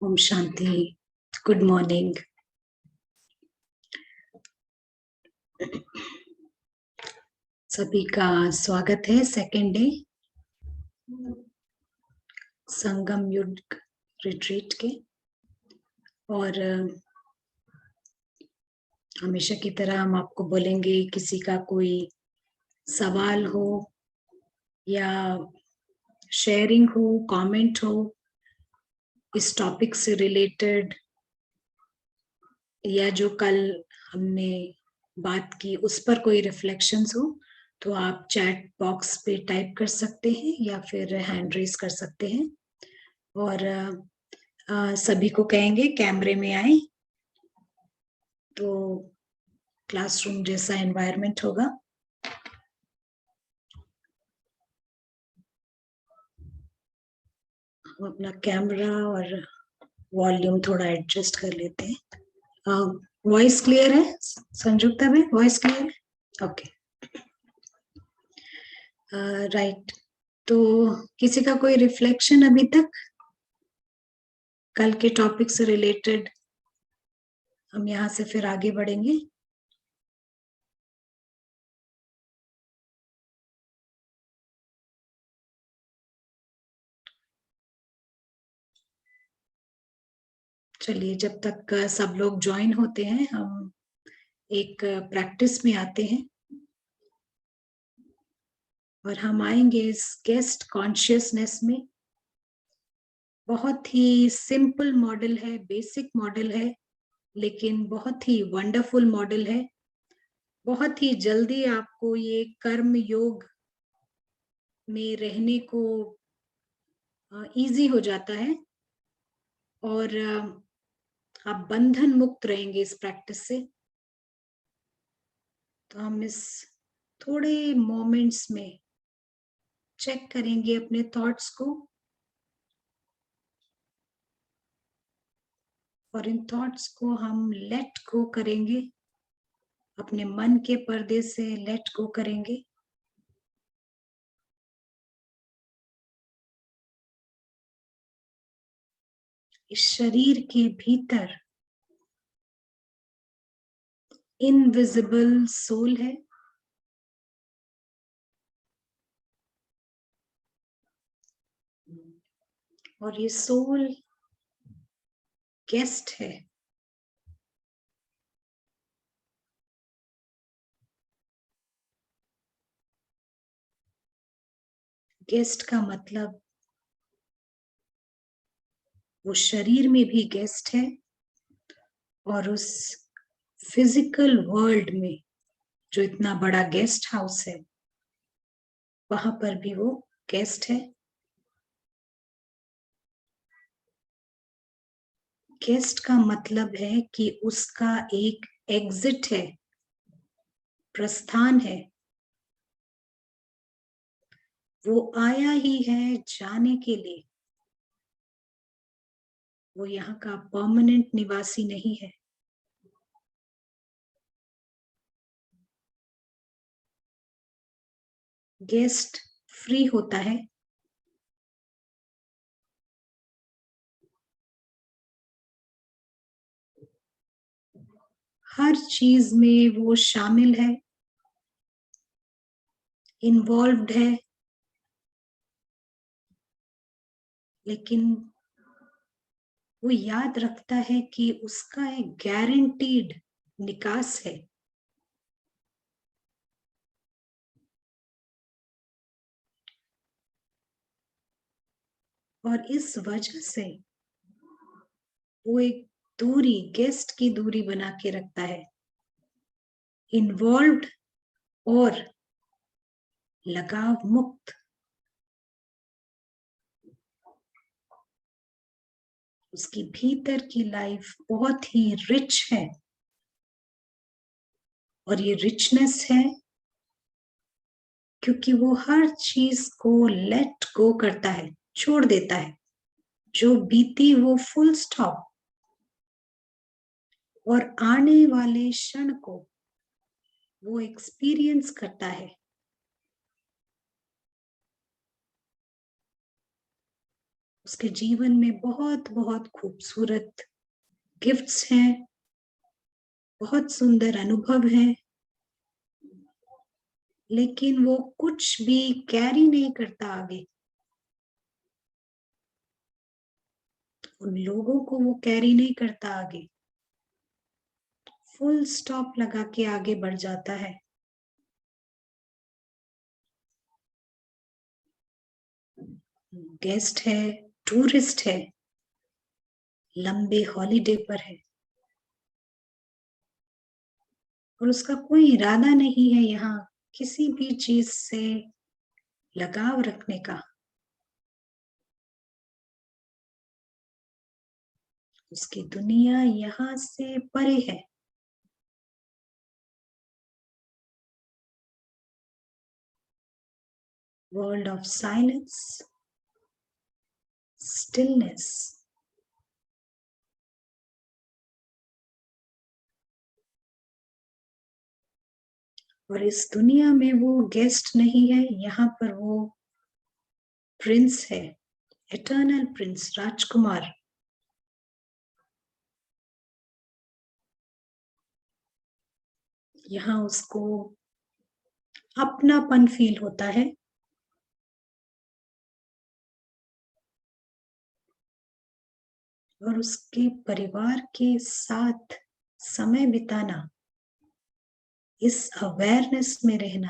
Om Shanti. Good morning. सभी का स्वागत है सेकेंड डे संगम युग रिट्रीट के। और हमेशा की तरह हम आपको बोलेंगे, किसी का कोई सवाल हो या शेयरिंग हो, कमेंट हो इस टॉपिक से रिलेटेड, या जो कल हमने बात की उस पर कोई रिफ्लेक्शंस हो, तो आप चैट बॉक्स पे टाइप कर सकते हैं या फिर हैंड रेज कर सकते हैं। और सभी को कहेंगे कैमरे में आए तो क्लासरूम जैसा एनवायरनमेंट होगा। हम अपना कैमरा और वॉल्यूम थोड़ा एडजस्ट कर लेते हैं। वॉइस क्लियर है संजुक्ता में? वॉइस क्लियर है? Okay, right. तो किसी का कोई रिफ्लेक्शन अभी तक कल के टॉपिक से रिलेटेड? हम यहाँ से फिर आगे बढ़ेंगे। चलिए, जब तक सब लोग ज्वाइन होते हैं हम एक प्रैक्टिस में आते हैं। और हम आएंगे इस गेस्ट कॉन्शियसनेस में। बहुत ही सिंपल मॉडल है, बेसिक मॉडल है, लेकिन बहुत ही वंडरफुल मॉडल है। बहुत ही जल्दी आपको ये कर्म योग में रहने को इजी हो जाता है और आप बंधन मुक्त रहेंगे इस प्रैक्टिस से। तो हम इस थोड़े मोमेंट्स में चेक करेंगे अपने थॉट्स को, और इन थॉट्स को हम लेट गो करेंगे, अपने मन के पर्दे से लेट गो करेंगे। इस शरीर के भीतर इनविजिबल सोल है, और ये सोल गेस्ट है। गेस्ट का मतलब वो शरीर में भी गेस्ट है, और उस फिजिकल वर्ल्ड में जो इतना बड़ा गेस्ट हाउस है वहां पर भी वो गेस्ट है। गेस्ट का मतलब है कि उसका एक एग्जिट है, प्रस्थान है। वो आया ही है जाने के लिए, वो यहाँ का परमानेंट निवासी नहीं है। गेस्ट फ्री होता है, हर चीज में वो शामिल है, इन्वॉल्व्ड है, लेकिन वो याद रखता है कि उसका एक गारंटीड निकास है। और इस वजह से वो एक दूरी, गेस्ट की दूरी बना के रखता है, इन्वॉल्व्ड और लगाव मुक्त। उसकी भीतर की लाइफ बहुत ही रिच है, और ये रिचनेस है क्योंकि वो हर चीज को लेट गो करता है, छोड़ देता है। जो बीती वो फुल स्टॉप, और आने वाले क्षण को वो एक्सपीरियंस करता है। उसके जीवन में बहुत बहुत खूबसूरत गिफ्ट्स हैं, बहुत सुंदर अनुभव हैं, लेकिन वो कुछ भी कैरी नहीं करता आगे। उन लोगों को वो कैरी नहीं करता आगे, फुल स्टॉप लगा के आगे बढ़ जाता है। गेस्ट है, टूरिस्ट है, लंबे हॉलिडे पर है, और उसका कोई इरादा नहीं है यहाँ किसी भी चीज से लगाव रखने का। उसकी दुनिया यहाँ से परे है। World of silence, stillness. और इस दुनिया में वो गेस्ट नहीं है, यहाँ पर वो प्रिंस है, एटर्नल प्रिंस, राजकुमार। यहाँ उसको अपनापन फील होता है, और उसके परिवार के साथ समय बिताना, इस अवेयरनेस में रहना,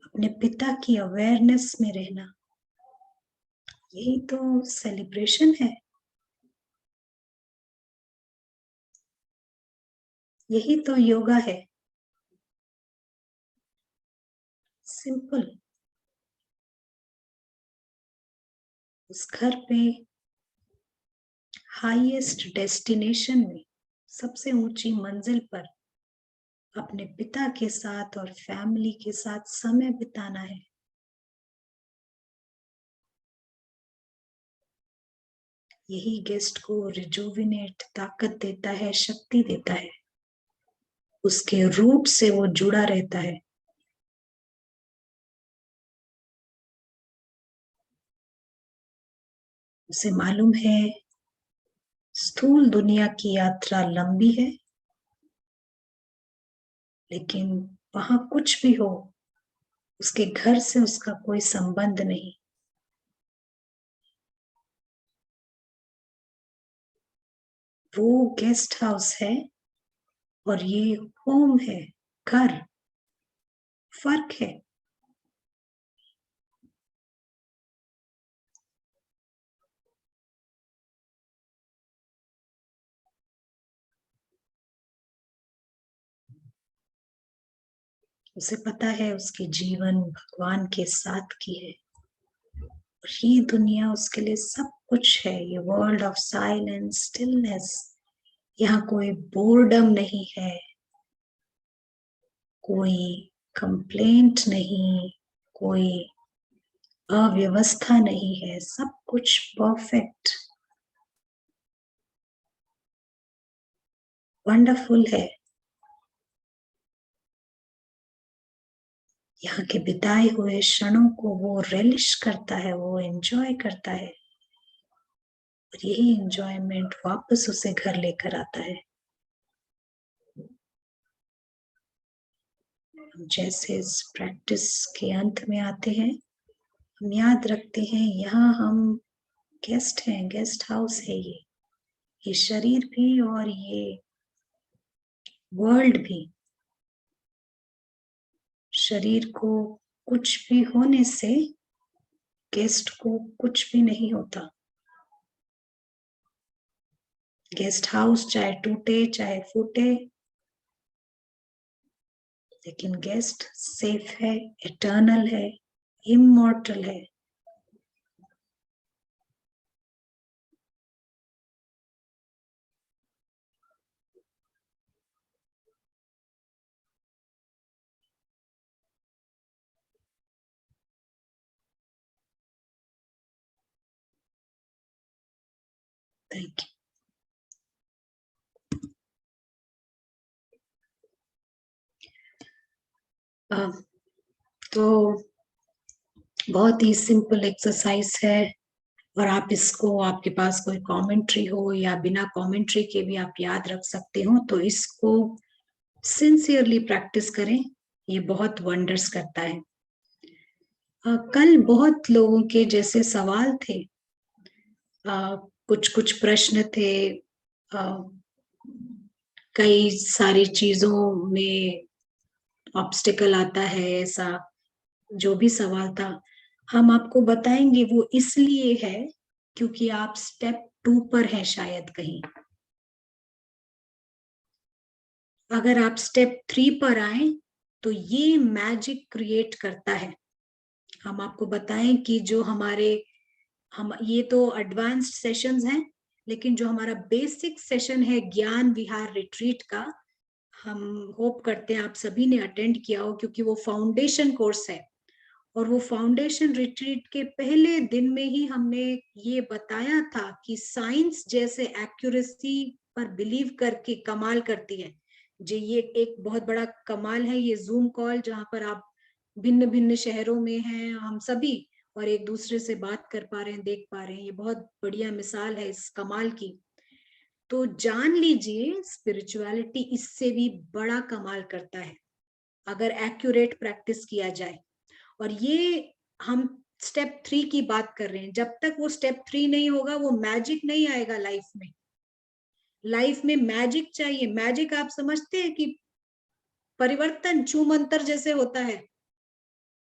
अपने पिता की अवेयरनेस में रहना, यही तो सेलिब्रेशन है, यही तो योगा है। सिंपल। उस घर पे हाईएस्ट डेस्टिनेशन में, सबसे ऊंची मंजिल पर अपने पिता के साथ और फैमिली के साथ समय बिताना है। यही गेस्ट को रिजुविनेट, ताकत देता है, शक्ति देता है। उसके रूट से वो जुड़ा रहता है। उसे मालूम है स्थूल दुनिया की यात्रा लंबी है, लेकिन वहां कुछ भी हो, उसके घर से उसका कोई संबंध नहीं। वो गेस्ट हाउस है और ये होम है, घर। फर्क है। उसे पता है उसकी जीवन भगवान के साथ की है, और ये दुनिया उसके लिए सब कुछ है। ये वर्ल्ड ऑफ साइलेंस, स्टिलनेस। यहाँ कोई बोर्डम नहीं है, कोई कंप्लेंट नहीं, कोई अव्यवस्था नहीं है, सब कुछ परफेक्ट, वंडरफुल है। यहाँ के बिताए हुए क्षणों को वो रेलिश करता है, वो एंजॉय करता है, और यही एंजॉयमेंट वापस उसे घर लेकर आता है। हम जैसे इस प्रैक्टिस के अंत में आते हैं, हम याद रखते हैं यहाँ हम गेस्ट हैं, गेस्ट हाउस है ये शरीर भी और ये वर्ल्ड भी। शरीर को कुछ भी होने से गेस्ट को कुछ भी नहीं होता। गेस्ट हाउस चाहे टूटे चाहे फूटे, लेकिन गेस्ट सेफ है, इटर्नल है, इमॉर्टल है। Thank you. तो बहुत ही सिंपल एक्सरसाइज है। और आप इसको, आपके पास कोई कमेंट्री हो या बिना कमेंट्री के भी आप याद रख सकते हो, तो इसको सिंसियरली प्रैक्टिस करें, ये बहुत वंडर्स करता है। कल बहुत लोगों के जैसे सवाल थे, कुछ कुछ प्रश्न थे, कई सारी चीजों में ऑब्स्टिकल आता है, ऐसा जो भी सवाल था हम आपको बताएंगे। वो इसलिए है क्योंकि आप स्टेप 2 पर हैं शायद कहीं। अगर आप स्टेप 3 पर आए तो ये मैजिक क्रिएट करता है। हम आपको बताएं कि जो हमारे हम ये तो एडवांस्ड सेशंस हैं, लेकिन जो हमारा बेसिक सेशन है ज्ञान विहार रिट्रीट का, हम होप करते हैं आप सभी ने अटेंड किया हो, क्योंकि वो फाउंडेशन कोर्स है। और वो फाउंडेशन रिट्रीट के पहले दिन में ही हमने ये बताया था कि साइंस जैसे एक्यूरेसी पर बिलीव करके कमाल करती है। जी, ये एक बहुत बड़ा कमाल है, ये जूम कॉल जहां पर आप भिन्न भिन्न शहरों में हैं हम सभी, और एक दूसरे से बात कर पा रहे हैं, देख पा रहे हैं, ये बहुत बढ़िया मिसाल है इस कमाल की। तो जान लीजिए स्पिरिचुअलिटी इससे भी बड़ा कमाल करता है अगर एक्यूरेट प्रैक्टिस किया जाए। और ये हम स्टेप 3 की बात कर रहे हैं, जब तक वो स्टेप 3 नहीं होगा वो मैजिक नहीं आएगा लाइफ में। लाइफ में मैजिक चाहिए। मैजिक आप समझते हैं कि परिवर्तन छू मंतर जैसे होता है।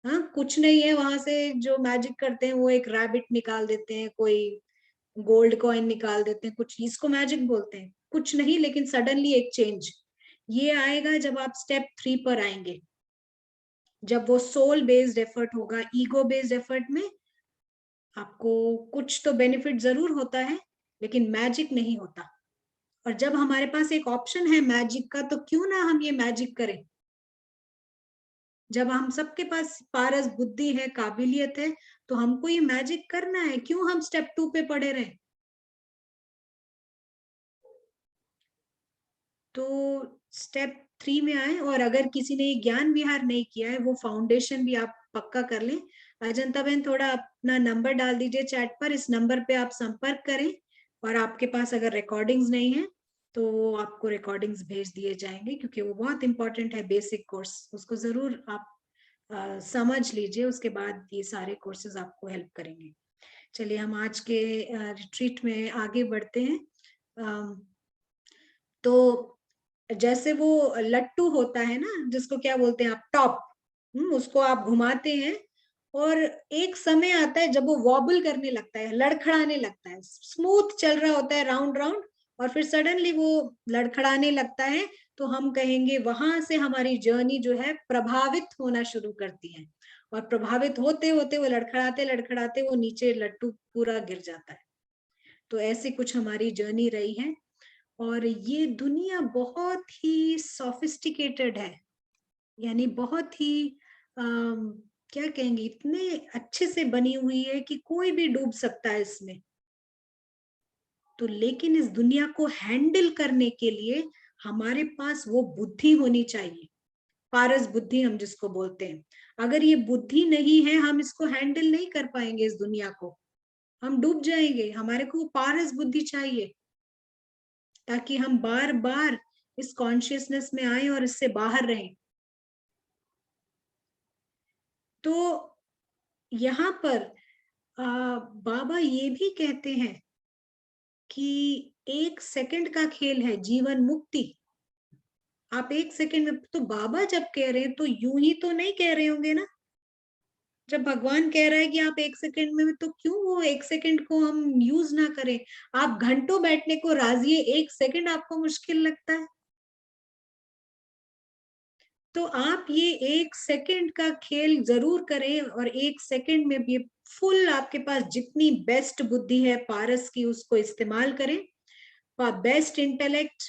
हाँ, कुछ नहीं है, वहां से जो मैजिक करते हैं वो एक रैबिट निकाल देते हैं, कोई गोल्ड कॉइन निकाल देते हैं, कुछ इसको मैजिक बोलते हैं। कुछ नहीं, लेकिन सडनली एक चेंज ये आएगा जब आप स्टेप 3 पर आएंगे, जब वो सोल बेस्ड एफर्ट होगा। ईगो बेस्ड एफर्ट में आपको कुछ तो बेनिफिट जरूर होता है, लेकिन मैजिक नहीं होता। और जब हमारे पास एक ऑप्शन है मैजिक का, तो क्यों ना हम ये मैजिक करें। जब हम सबके पास पारस बुद्धि है, काबिलियत है, तो हमको ये मैजिक करना है, क्यों हम स्टेप 2 पे पड़े रहे। तो स्टेप 3 में आए, और अगर किसी ने ज्ञान विहार नहीं किया है, वो फाउंडेशन भी आप पक्का कर लें। अजंता बहन थोड़ा अपना नंबर डाल दीजिए चैट पर, इस नंबर पे आप संपर्क करें। और आपके पास अगर रिकॉर्डिंग्स नहीं है तो आपको रिकॉर्डिंग्स भेज दिए जाएंगे, क्योंकि वो बहुत इंपॉर्टेंट है बेसिक कोर्स, उसको जरूर आप समझ लीजिए, उसके बाद ये सारे कोर्सेज आपको हेल्प करेंगे। चलिए हम आज के रिट्रीट में आगे बढ़ते हैं। तो जैसे वो लट्टू होता है ना, जिसको क्या बोलते हैं आप, टॉप, उसको आप घुमाते हैं, और एक समय आता है जब वो वॉबल करने लगता है, लड़खड़ाने लगता है। स्मूथ चल रहा होता है राउंड राउंड, और फिर सडनली वो लड़खड़ाने लगता है, तो हम कहेंगे वहां से हमारी जर्नी जो है प्रभावित होना शुरू करती है। और प्रभावित होते होते वो लड़खड़ाते लड़खड़ाते वो नीचे लट्टू पूरा गिर जाता है। तो ऐसी कुछ हमारी जर्नी रही है। और ये दुनिया बहुत ही सोफिस्टिकेटेड है, यानी बहुत ही क्या कहेंगे, इतने अच्छे से बनी हुई है कि कोई भी डूब सकता है इसमें। तो लेकिन इस दुनिया को हैंडल करने के लिए हमारे पास वो बुद्धि होनी चाहिए, पारस बुद्धि हम जिसको बोलते हैं। अगर ये बुद्धि नहीं है, हम इसको हैंडल नहीं कर पाएंगे, इस दुनिया को हम डूब जाएंगे। हमारे को पारस बुद्धि चाहिए, ताकि हम बार बार इस कॉन्शियसनेस में आए और इससे बाहर रहें। तो यहाँ पर बाबा ये भी कहते हैं कि 1 सेकंड का खेल है जीवन मुक्ति। आप 1 सेकंड में, तो बाबा जब कह रहे हैं तो यूं ही तो नहीं कह रहे होंगे ना। जब भगवान कह रहा है कि आप 1 सेकंड में, तो क्यों वो 1 सेकंड को हम यूज ना करें। आप घंटों बैठने को राजी है, 1 सेकंड आपको मुश्किल लगता है। तो आप ये 1 सेकंड का खेल जरूर करें, और 1 सेकंड में भी फुल आपके पास जितनी बेस्ट बुद्धि है पारस की, उसको इस्तेमाल करें। बेस्ट इंटेलेक्ट,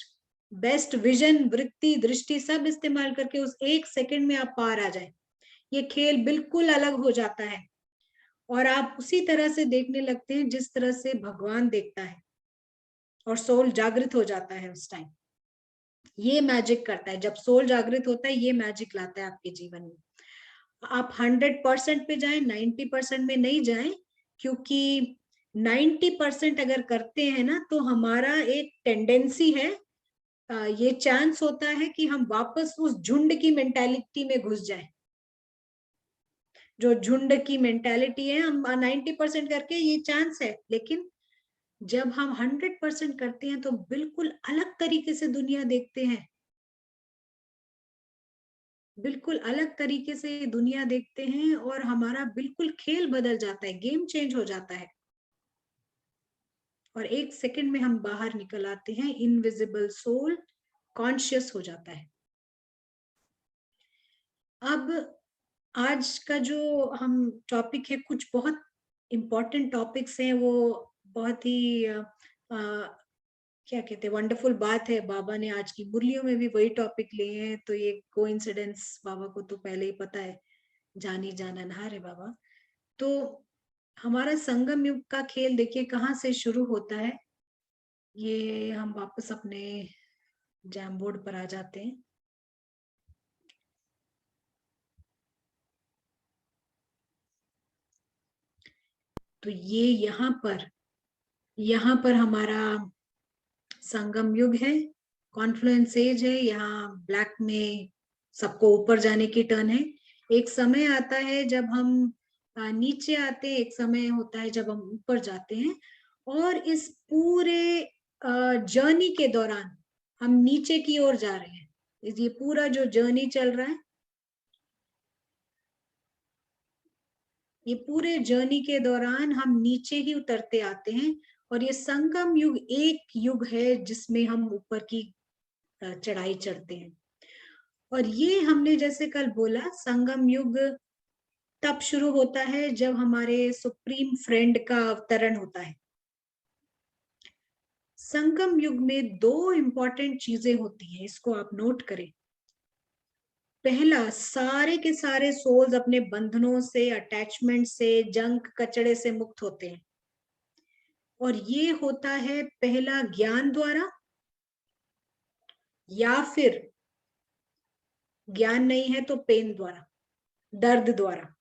बेस्ट विजन, वृत्ति, दृष्टि सब इस्तेमाल करके उस 1 सेकंड में आप पार आ जाए। ये खेल बिल्कुल अलग हो जाता है, और आप उसी तरह से देखने लगते हैं जिस तरह से भगवान देखता है, और सोल जागृत हो जाता है उस टाइम। ये मैजिक करता है, जब सोल जागृत होता है ये मैजिक लाता है आपके जीवन में। आप 100% पे जाएं, 90% में नहीं जाएं, क्योंकि 90% अगर करते हैं ना, तो हमारा एक टेंडेंसी है, ये चांस होता है कि हम वापस उस झुंड की मेंटालिटी में घुस जाएं। जो झुंड की मेंटालिटी है, हम 90% करके ये चांस है, लेकिन जब हम 100% करते हैं तो बिल्कुल अलग तरीके से दुनिया देखते हैं, बिल्कुल अलग तरीके से दुनिया देखते हैं, और हमारा बिल्कुल खेल बदल जाता है, गेम चेंज हो जाता है, और एक सेकंड में हम बाहर निकल आते हैं, इनविजिबल सोल कॉन्शियस हो जाता है। अब आज का जो हम टॉपिक है, कुछ बहुत इंपॉर्टेंट टॉपिक्स हैं, वो बहुत ही क्या कहते हैं, वंडरफुल बात है, बाबा ने आज की मुरलियों में भी वही टॉपिक लिए हैं, तो ये कोइंसिडेंस बाबा को तो पहले ही पता है, जानी जाननहार है बाबा। तो हमारा संगम युग का खेल देखिए कहाँ से शुरू होता है। ये हम वापस अपने जैम बोर्ड पर आ जाते हैं। तो ये यहाँ पर हमारा संगम युग है, कॉन्फ्लुएंस एज है। यहाँ ब्लैक में सबको ऊपर जाने की टर्न है। एक समय आता है जब हम नीचे आते हैं, एक समय होता है जब हम ऊपर जाते हैं, और इस पूरे जर्नी के दौरान हम नीचे की ओर जा रहे हैं। ये पूरा जो जर्नी चल रहा है, ये पूरे जर्नी के दौरान हम नीचे ही उतरते आते हैं, और ये संगम युग एक युग है जिसमें हम ऊपर की चढ़ाई चढ़ते हैं। और ये हमने जैसे कल बोला, संगम युग तब शुरू होता है जब हमारे सुप्रीम फ्रेंड का अवतरण होता है। संगम युग में दो इंपॉर्टेंट चीजें होती हैं, इसको आप नोट करें। पहला, सारे के सारे सोल्स अपने बंधनों से, अटैचमेंट से, जंक कचड़े से मुक्त होते हैं, और ये होता है पहला ज्ञान द्वारा, या फिर ज्ञान नहीं है तो पेन द्वारा, दर्द द्वारा,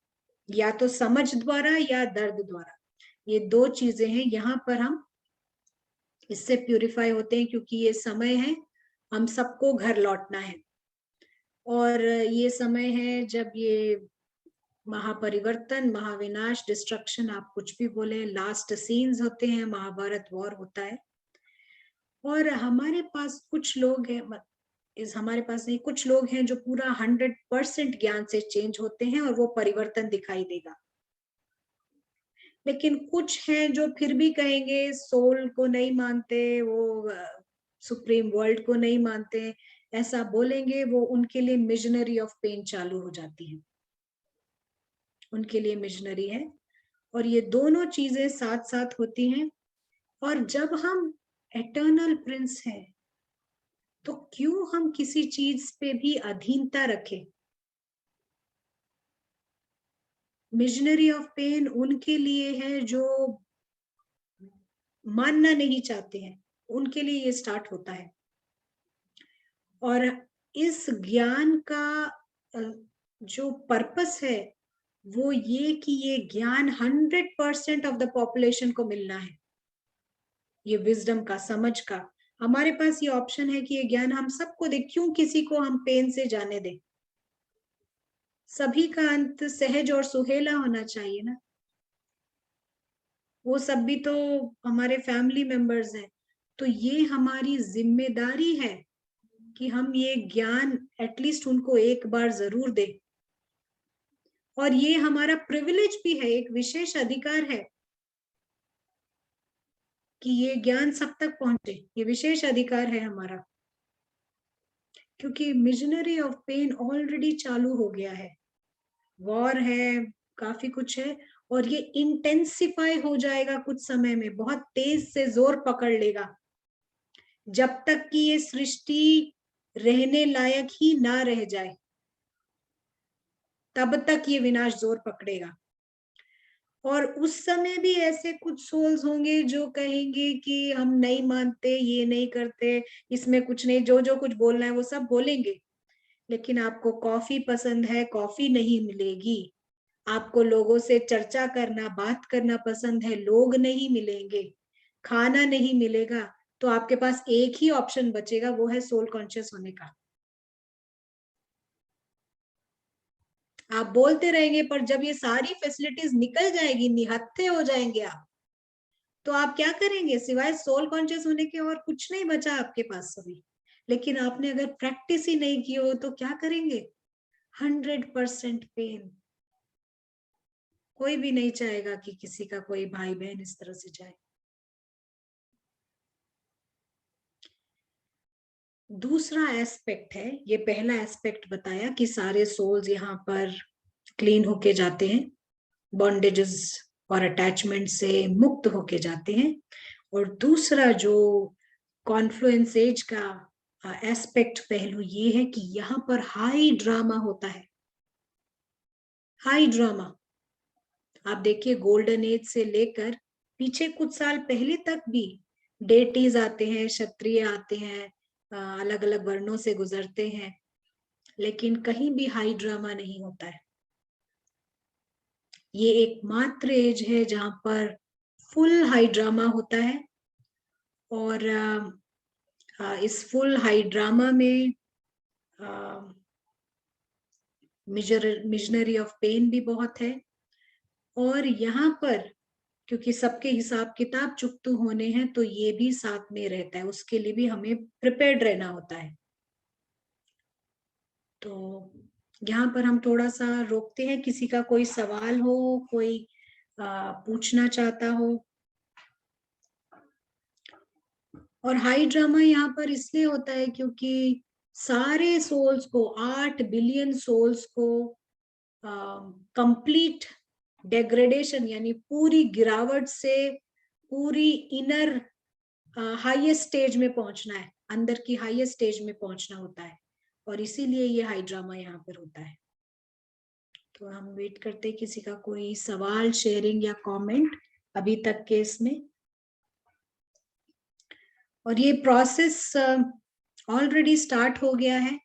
या तो समझ द्वारा या दर्द द्वारा। ये दो चीजें हैं, यहाँ पर हम इससे प्यूरिफाई होते हैं, क्योंकि ये समय है, हम सबको घर लौटना है, और ये समय है जब ये महापरिवर्तन, महाविनाश, डिस्ट्रक्शन, आप कुछ भी बोले, लास्ट सीन्स होते हैं, महाभारत वॉर होता है। और हमारे पास कुछ लोग हैं, हमारे पास नहीं, कुछ लोग हैं जो पूरा 100% ज्ञान से चेंज होते हैं, और वो परिवर्तन दिखाई देगा। लेकिन कुछ हैं जो फिर भी कहेंगे, सोल को नहीं मानते, वो सुप्रीम वर्ल्ड को नहीं मानते, ऐसा बोलेंगे, वो उनके लिए मिशनरी ऑफ पेन चालू हो जाती है, उनके लिए मिशनरी है। और ये दोनों चीजें साथ साथ होती हैं। और जब हम एटर्नल प्रिंस हैं, तो क्यों हम किसी चीज पे भी अधीनता रखें। मिशनरी ऑफ पेन उनके लिए है जो मानना नहीं चाहते हैं, उनके लिए ये स्टार्ट होता है। और इस ज्ञान का जो पर्पस है, वो ये कि ये ज्ञान 100% ऑफ द पॉपुलेशन को मिलना है। ये विजडम का, समझ का, हमारे पास ये ऑप्शन है कि ये ज्ञान हम सबको दे, क्यों किसी को हम पेन से जाने दें। सभी का अंत सहज और सुहेला होना चाहिए ना। वो सब भी तो हमारे फैमिली मेंबर्स हैं, तो ये हमारी जिम्मेदारी है कि हम ये ज्ञान एटलीस्ट उनको एक बार जरूर दें। और ये हमारा प्रिविलेज भी है, एक विशेष अधिकार है कि ये ज्ञान सब तक पहुंचे, ये विशेष अधिकार है हमारा, क्योंकि मिशनरी ऑफ पेन ऑलरेडी चालू हो गया है, वॉर है, काफी कुछ है, और ये इंटेंसिफाई हो जाएगा कुछ समय में, बहुत तेज से जोर पकड़ लेगा, जब तक कि ये सृष्टि रहने लायक ही ना रह जाए, तब तक ये विनाश जोर पकड़ेगा। और उस समय भी ऐसे कुछ सोल्स होंगे जो कहेंगे कि हम नहीं मानते, ये नहीं करते, इसमें कुछ नहीं, जो जो कुछ बोलना है वो सब बोलेंगे, लेकिन आपको कॉफी पसंद है, कॉफी नहीं मिलेगी। आपको लोगों से चर्चा करना, बात करना पसंद है, लोग नहीं मिलेंगे, खाना नहीं मिलेगा, तो आपके पास एक ही ऑप्शन बचेगा, वो है सोल कॉन्शियस होने का। आप बोलते रहेंगे, पर जब ये सारी फैसिलिटीज निकल जाएगी, निहत्थे हो जाएंगे आप, तो आप क्या करेंगे? सिवाय सोल कॉन्शियस होने के और कुछ नहीं बचा आपके पास अभी। लेकिन आपने अगर प्रैक्टिस ही नहीं की हो तो क्या करेंगे? 100% पेन। कोई भी नहीं चाहेगा कि किसी का कोई भाई बहन इस तरह से जाए। दूसरा एस्पेक्ट है, ये पहला एस्पेक्ट बताया कि सारे सोल्स यहाँ पर क्लीन होके जाते हैं, बॉन्डेजेस और अटैचमेंट से मुक्त होके जाते हैं। और दूसरा जो कॉन्फ्लुएंस एज का एस्पेक्ट, पहलू ये है कि यहाँ पर हाई ड्रामा होता है। हाई ड्रामा आप देखिए, गोल्डन एज से लेकर पीछे कुछ साल पहले तक भी डेटीज आते हैं, क्षत्रिय आते हैं, अलग अलग वर्णों से गुजरते हैं, लेकिन कहीं भी हाई ड्रामा नहीं होता है। ये एकमात्र एज है जहां पर फुल हाई ड्रामा होता है। और इस फुल हाई ड्रामा में मिजनरी ऑफ पेन भी बहुत है। और यहाँ पर क्योंकि सबके हिसाब किताब चुकतू होने हैं, तो ये भी साथ में रहता है, उसके लिए भी हमें प्रिपेयर्ड रहना होता है। तो यहाँ पर हम थोड़ा सा रोकते हैं, किसी का कोई सवाल हो, कोई पूछना चाहता हो। और हाई ड्रामा यहाँ पर इसलिए होता है क्योंकि सारे सोल्स को, 8 बिलियन सोल्स को कंप्लीट डेग्रेडेशन यानी पूरी गिरावट से पूरी इनर हाईएस्ट स्टेज में पहुंचना है, अंदर की हाईएस्ट स्टेज में पहुंचना होता है, और इसीलिए ये हाई ड्रामा यहाँ पर होता है। तो हम वेट करते हैं किसी का कोई सवाल, शेयरिंग या कमेंट अभी तक के इसमें। और ये प्रोसेस ऑलरेडी स्टार्ट हो गया है,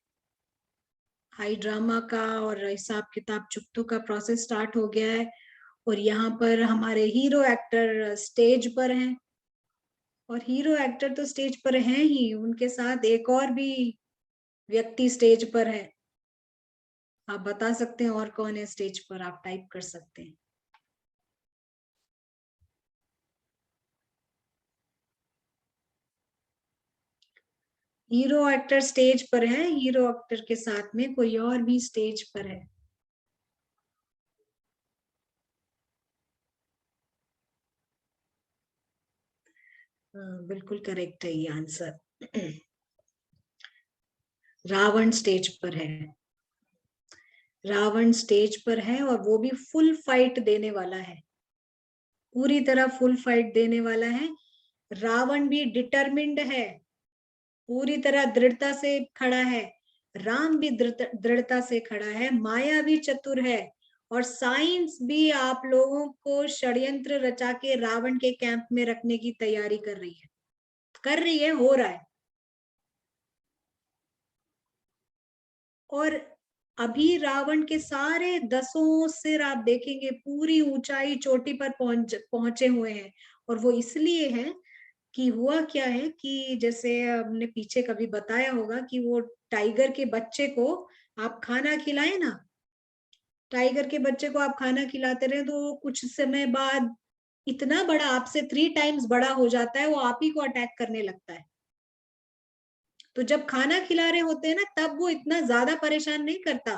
हाई ड्रामा का और हिसाब किताब चुकतों का प्रोसेस स्टार्ट हो गया है। और यहाँ पर हमारे हीरो एक्टर स्टेज पर हैं, और हीरो एक्टर तो स्टेज पर हैं ही, उनके साथ एक और भी व्यक्ति स्टेज पर है। आप बता सकते हैं और कौन है स्टेज पर? आप टाइप कर सकते हैं। हीरो एक्टर स्टेज पर है, हीरो एक्टर के साथ में कोई और भी स्टेज पर है। बिल्कुल करेक्ट है ये आंसर। रावण स्टेज पर है, रावण स्टेज पर है, और वो भी फुल फाइट देने वाला है, पूरी तरह फुल फाइट देने वाला है। रावण भी डिटरमिन्ड है, पूरी तरह दृढ़ता से खड़ा है। राम भी दृढ़ता से खड़ा है, माया भी चतुर है, और साइंस भी आप लोगों को षड्यंत्र रचा के रावण के कैंप में रखने की तैयारी कर रही है, कर रही है, हो रहा है। और अभी रावण के सारे 10 सिर आप देखेंगे पूरी ऊंचाई चोटी पर पहुंचे हुए हैं। और वो इसलिए है कि हुआ क्या है कि जैसे हमने पीछे कभी बताया होगा कि वो टाइगर के बच्चे को आप खाना खिलाए ना, टाइगर के बच्चे को आप खाना खिलाते रहे तो कुछ समय बाद इतना बड़ा, आपसे 3 टाइम्स बड़ा हो जाता है, वो आप ही को अटैक करने लगता है। तो जब खाना खिला रहे होते हैं ना, तब वो इतना ज्यादा परेशान नहीं करता,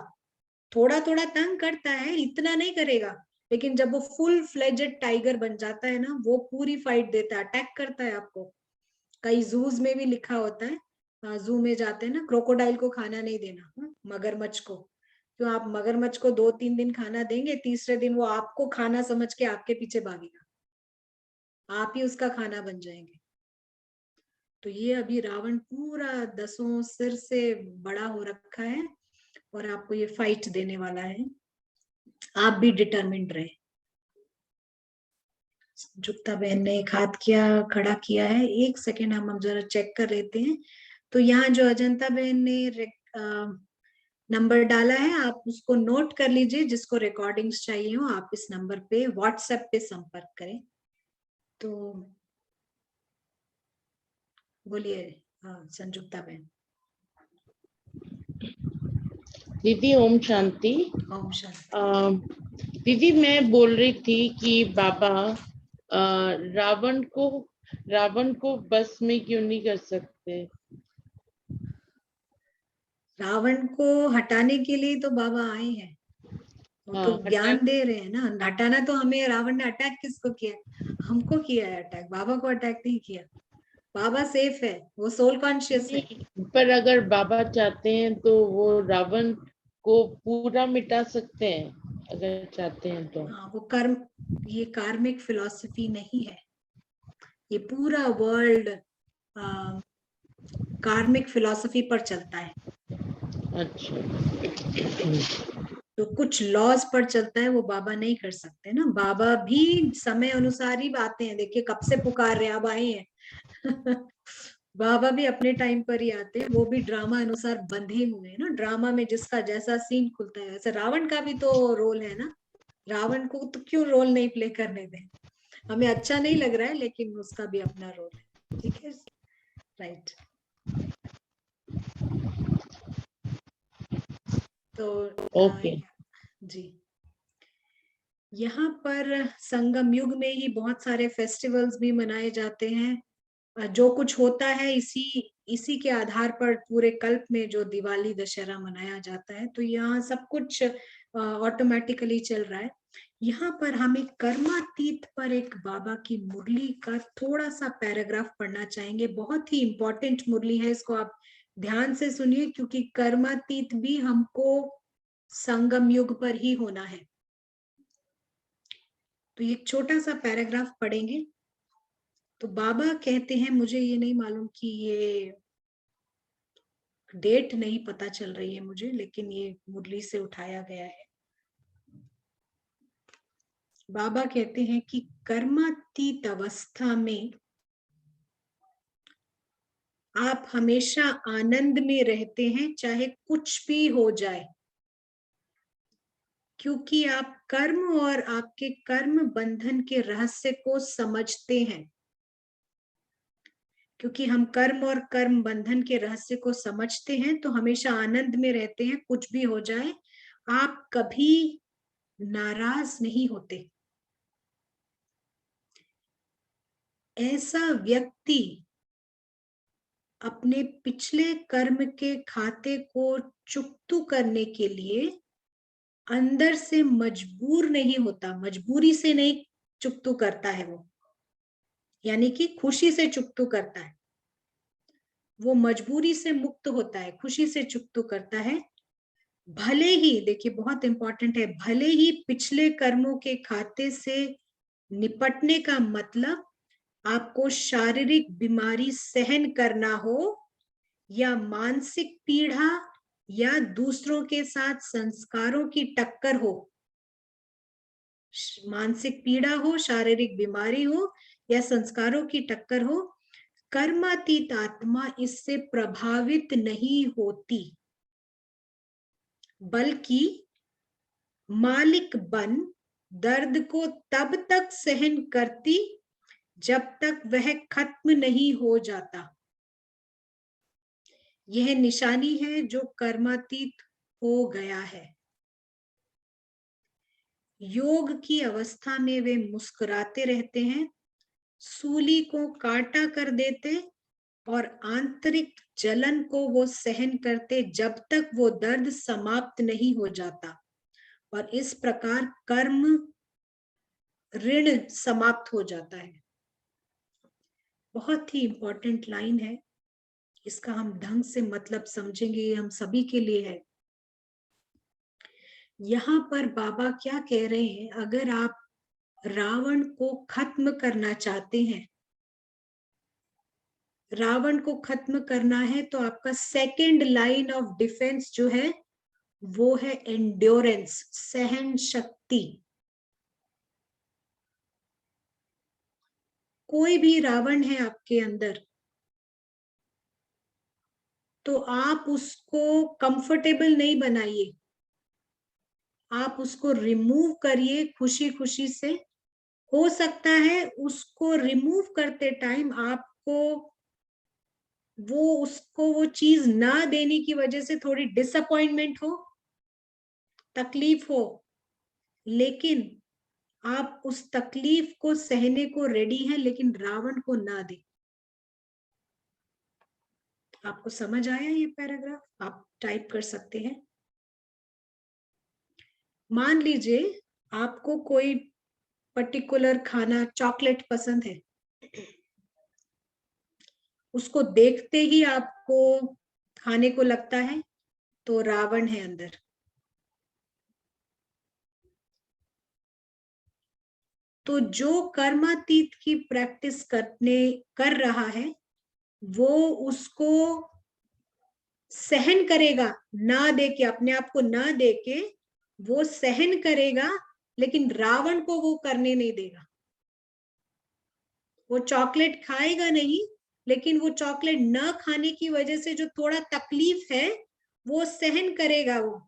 थोड़ा थोड़ा तंग करता है, इतना नहीं करेगा। लेकिन जब वो फुल फ्लेजेड टाइगर बन जाता है ना, वो पूरी फाइट देता है, अटैक करता है आपको। कई जूज में भी लिखा होता है, जू में जाते हैं ना, क्रोकोडाइल को खाना नहीं देना, मगरमच्छ को। क्यों? आप मगरमच्छ को 2-3 दिन खाना देंगे, तीसरे दिन वो आपको खाना समझ के आपके पीछे भागेगा, आप ही उसका खाना बन जाएंगे। तो ये अभी रावण पूरा 10 सिर से बड़ा हो रखा है, और आपको ये फाइट देने वाला है। आप भी डिटरमिन्ड रहे। जुक्ता बहन ने एक हाथ किया, खड़ा किया है, 1 सेकेंड हम जरा चेक कर लेते हैं। तो यहाँ जो अजंता बहन ने नंबर डाला है, आप उसको नोट कर लीजिए। जिसको रिकॉर्डिंग्स चाहिए हो आप इस नंबर पे व्हाट्सएप पे संपर्क करें। तो बोलिए संजुक्ता बहन। दीदी ओम शांति। ओम शांति। दीदी मैं बोल रही थी कि बाबा रावण को बस में क्यों नहीं कर सकते? रावण को हटाने के लिए तो बाबा आए हैं, वो तो ज्ञान दे रहे हैं ना। हटाना तो हमें, रावण ने अटैक किसको किया? हमको किया है अटैक, बाबा को अटैक नहीं किया। बाबा सेफ है, वो सोल कॉन्शियस है। पर अगर बाबा चाहते हैं तो वो रावण को पूरा मिटा सकते हैं, अगर चाहते हैं तो। हाँ, वो कर्म, ये कार्मिक फिलॉसफी नहीं है। ये पूरा वर्ल्ड कार्मिक फिलॉसफी पर चलता है। अच्छा। तो कुछ लॉज पर चलता है, वो बाबा नहीं कर सकते ना। बाबा भी समय अनुसार ही आते हैं। देखिए कब से पुकार रहे हैं, अब आए हैं। बाबा भी अपने टाइम पर ही आते हैं, वो भी ड्रामा अनुसार बंधे हुए हैं ना। ड्रामा में जिसका जैसा सीन खुलता है, वैसे रावण का भी तो रोल है ना। रावण को तो क्यों रोल नहीं प्ले करने दें? हमें अच्छा नहीं लग रहा है, लेकिन उसका भी अपना रोल है। ठीक है, राइट। तो ओके। जी, यहाँ पर संगम युग में ही बहुत सारे फेस्टिवल्स भी मनाए जाते हैं। जो कुछ होता है इसी इसी के आधार पर पूरे कल्प में जो दिवाली दशहरा मनाया जाता है, तो यहाँ सब कुछ ऑटोमेटिकली चल रहा है। यहाँ पर हमें कर्मातीत पर एक बाबा की मुरली का थोड़ा सा पैराग्राफ पढ़ना चाहेंगे। बहुत ही इंपॉर्टेंट मुरली है, इसको आप ध्यान से सुनिए, क्योंकि कर्मातीत भी हमको संगम युग पर ही होना है। तो एक छोटा सा पैराग्राफ पढ़ेंगे। तो बाबा कहते हैं, मुझे ये नहीं मालूम कि ये डेट नहीं पता चल रही है मुझे, लेकिन ये मुरली से उठाया गया है। बाबा कहते हैं कि कर्मातीत अवस्था में आप हमेशा आनंद में रहते हैं, चाहे कुछ भी हो जाए, क्योंकि आप कर्म और आपके कर्म बंधन के रहस्य को समझते हैं। क्योंकि हम कर्म और कर्म बंधन के रहस्य को समझते हैं, तो हमेशा आनंद में रहते हैं, कुछ भी हो जाए। आप कभी नाराज नहीं होते। ऐसा व्यक्ति अपने पिछले कर्म के खाते को चुकतू करने के लिए अंदर से मजबूर नहीं होता। मजबूरी से नहीं चुकतू करता है वो, यानी कि खुशी से चुकतू करता है। वो मजबूरी से मुक्त होता है, खुशी से चुकतू करता है। भले ही, देखिए बहुत इंपॉर्टेंट है, भले ही पिछले कर्मों के खाते से निपटने का मतलब आपको शारीरिक बीमारी सहन करना हो, या मानसिक पीड़ा, या दूसरों के साथ संस्कारों की टक्कर हो। मानसिक पीड़ा हो, शारीरिक बीमारी हो, या संस्कारों की टक्कर हो, कर्मातीत आत्मा इससे प्रभावित नहीं होती, बल्कि मालिक बन दर्द को तब तक सहन करती जब तक वह खत्म नहीं हो जाता। यह निशानी है जो कर्मातीत हो गया है। योग की अवस्था में वे मुस्कुराते रहते हैं, सूली को काटा कर देते, और आंतरिक जलन को वो सहन करते जब तक वो दर्द समाप्त नहीं हो जाता। और इस प्रकार कर्म ऋण समाप्त हो जाता है। बहुत ही इंपॉर्टेंट लाइन है, इसका हम ढंग से मतलब समझेंगे, ये हम सभी के लिए है। यहाँ पर बाबा क्या कह रहे हैं, अगर आप रावण को खत्म करना चाहते हैं, रावण को खत्म करना है, तो आपका सेकंड लाइन ऑफ डिफेंस जो है वो है एंड्योरेंस, सहन शक्ति। कोई भी रावण है आपके अंदर, तो आप उसको कंफर्टेबल नहीं बनाइए, आप उसको रिमूव करिए खुशी खुशी से। हो सकता है उसको रिमूव करते टाइम आपको वो चीज ना देने की वजह से थोड़ी डिसअपॉइंटमेंट हो, तकलीफ हो, लेकिन आप उस तकलीफ को सहने को रेडी हैं, लेकिन रावण को ना दे। आपको समझ आया ये पैराग्राफ? आप टाइप कर सकते हैं। मान लीजिए आपको कोई पर्टिकुलर खाना, चॉकलेट पसंद है, उसको देखते ही आपको खाने को लगता है, तो रावण है अंदर। तो जो कर्मातीत की प्रैक्टिस कर रहा है, वो उसको सहन करेगा, ना दे के, अपने आप को ना दे के वो सहन करेगा, लेकिन रावण को वो करने नहीं देगा। वो चॉकलेट खाएगा नहीं, लेकिन वो चॉकलेट न खाने की वजह से जो थोड़ा तकलीफ है वो सहन करेगा, वो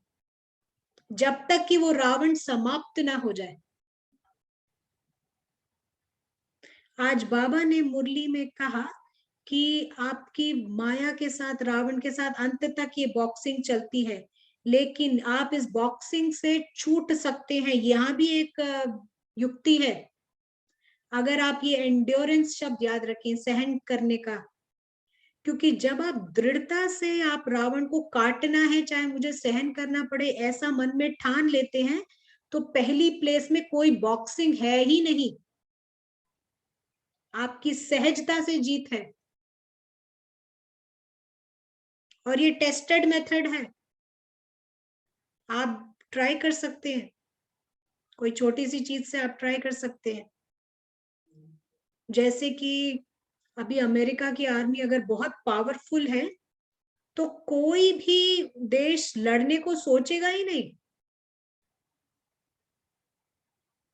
जब तक कि वो रावण समाप्त ना हो जाए। आज बाबा ने मुरली में कहा कि आपकी माया के साथ, रावण के साथ अंत तक ये बॉक्सिंग चलती है, लेकिन आप इस बॉक्सिंग से छूट सकते हैं। यहाँ भी एक युक्ति है, अगर आप ये एंड्योरेंस शब्द याद रखें, सहन करने का, क्योंकि जब आप दृढ़ता से आप रावण को काटना है, चाहे मुझे सहन करना पड़े, ऐसा मन में ठान लेते हैं, तो पहली प्लेस में कोई बॉक्सिंग है ही नहीं, आपकी सहजता से जीत है। और ये टेस्टेड मेथड है, आप ट्राई कर सकते हैं, कोई छोटी सी चीज से आप ट्राई कर सकते हैं। जैसे कि अभी अमेरिका की आर्मी अगर बहुत पावरफुल है, तो कोई भी देश लड़ने को सोचेगा ही नहीं,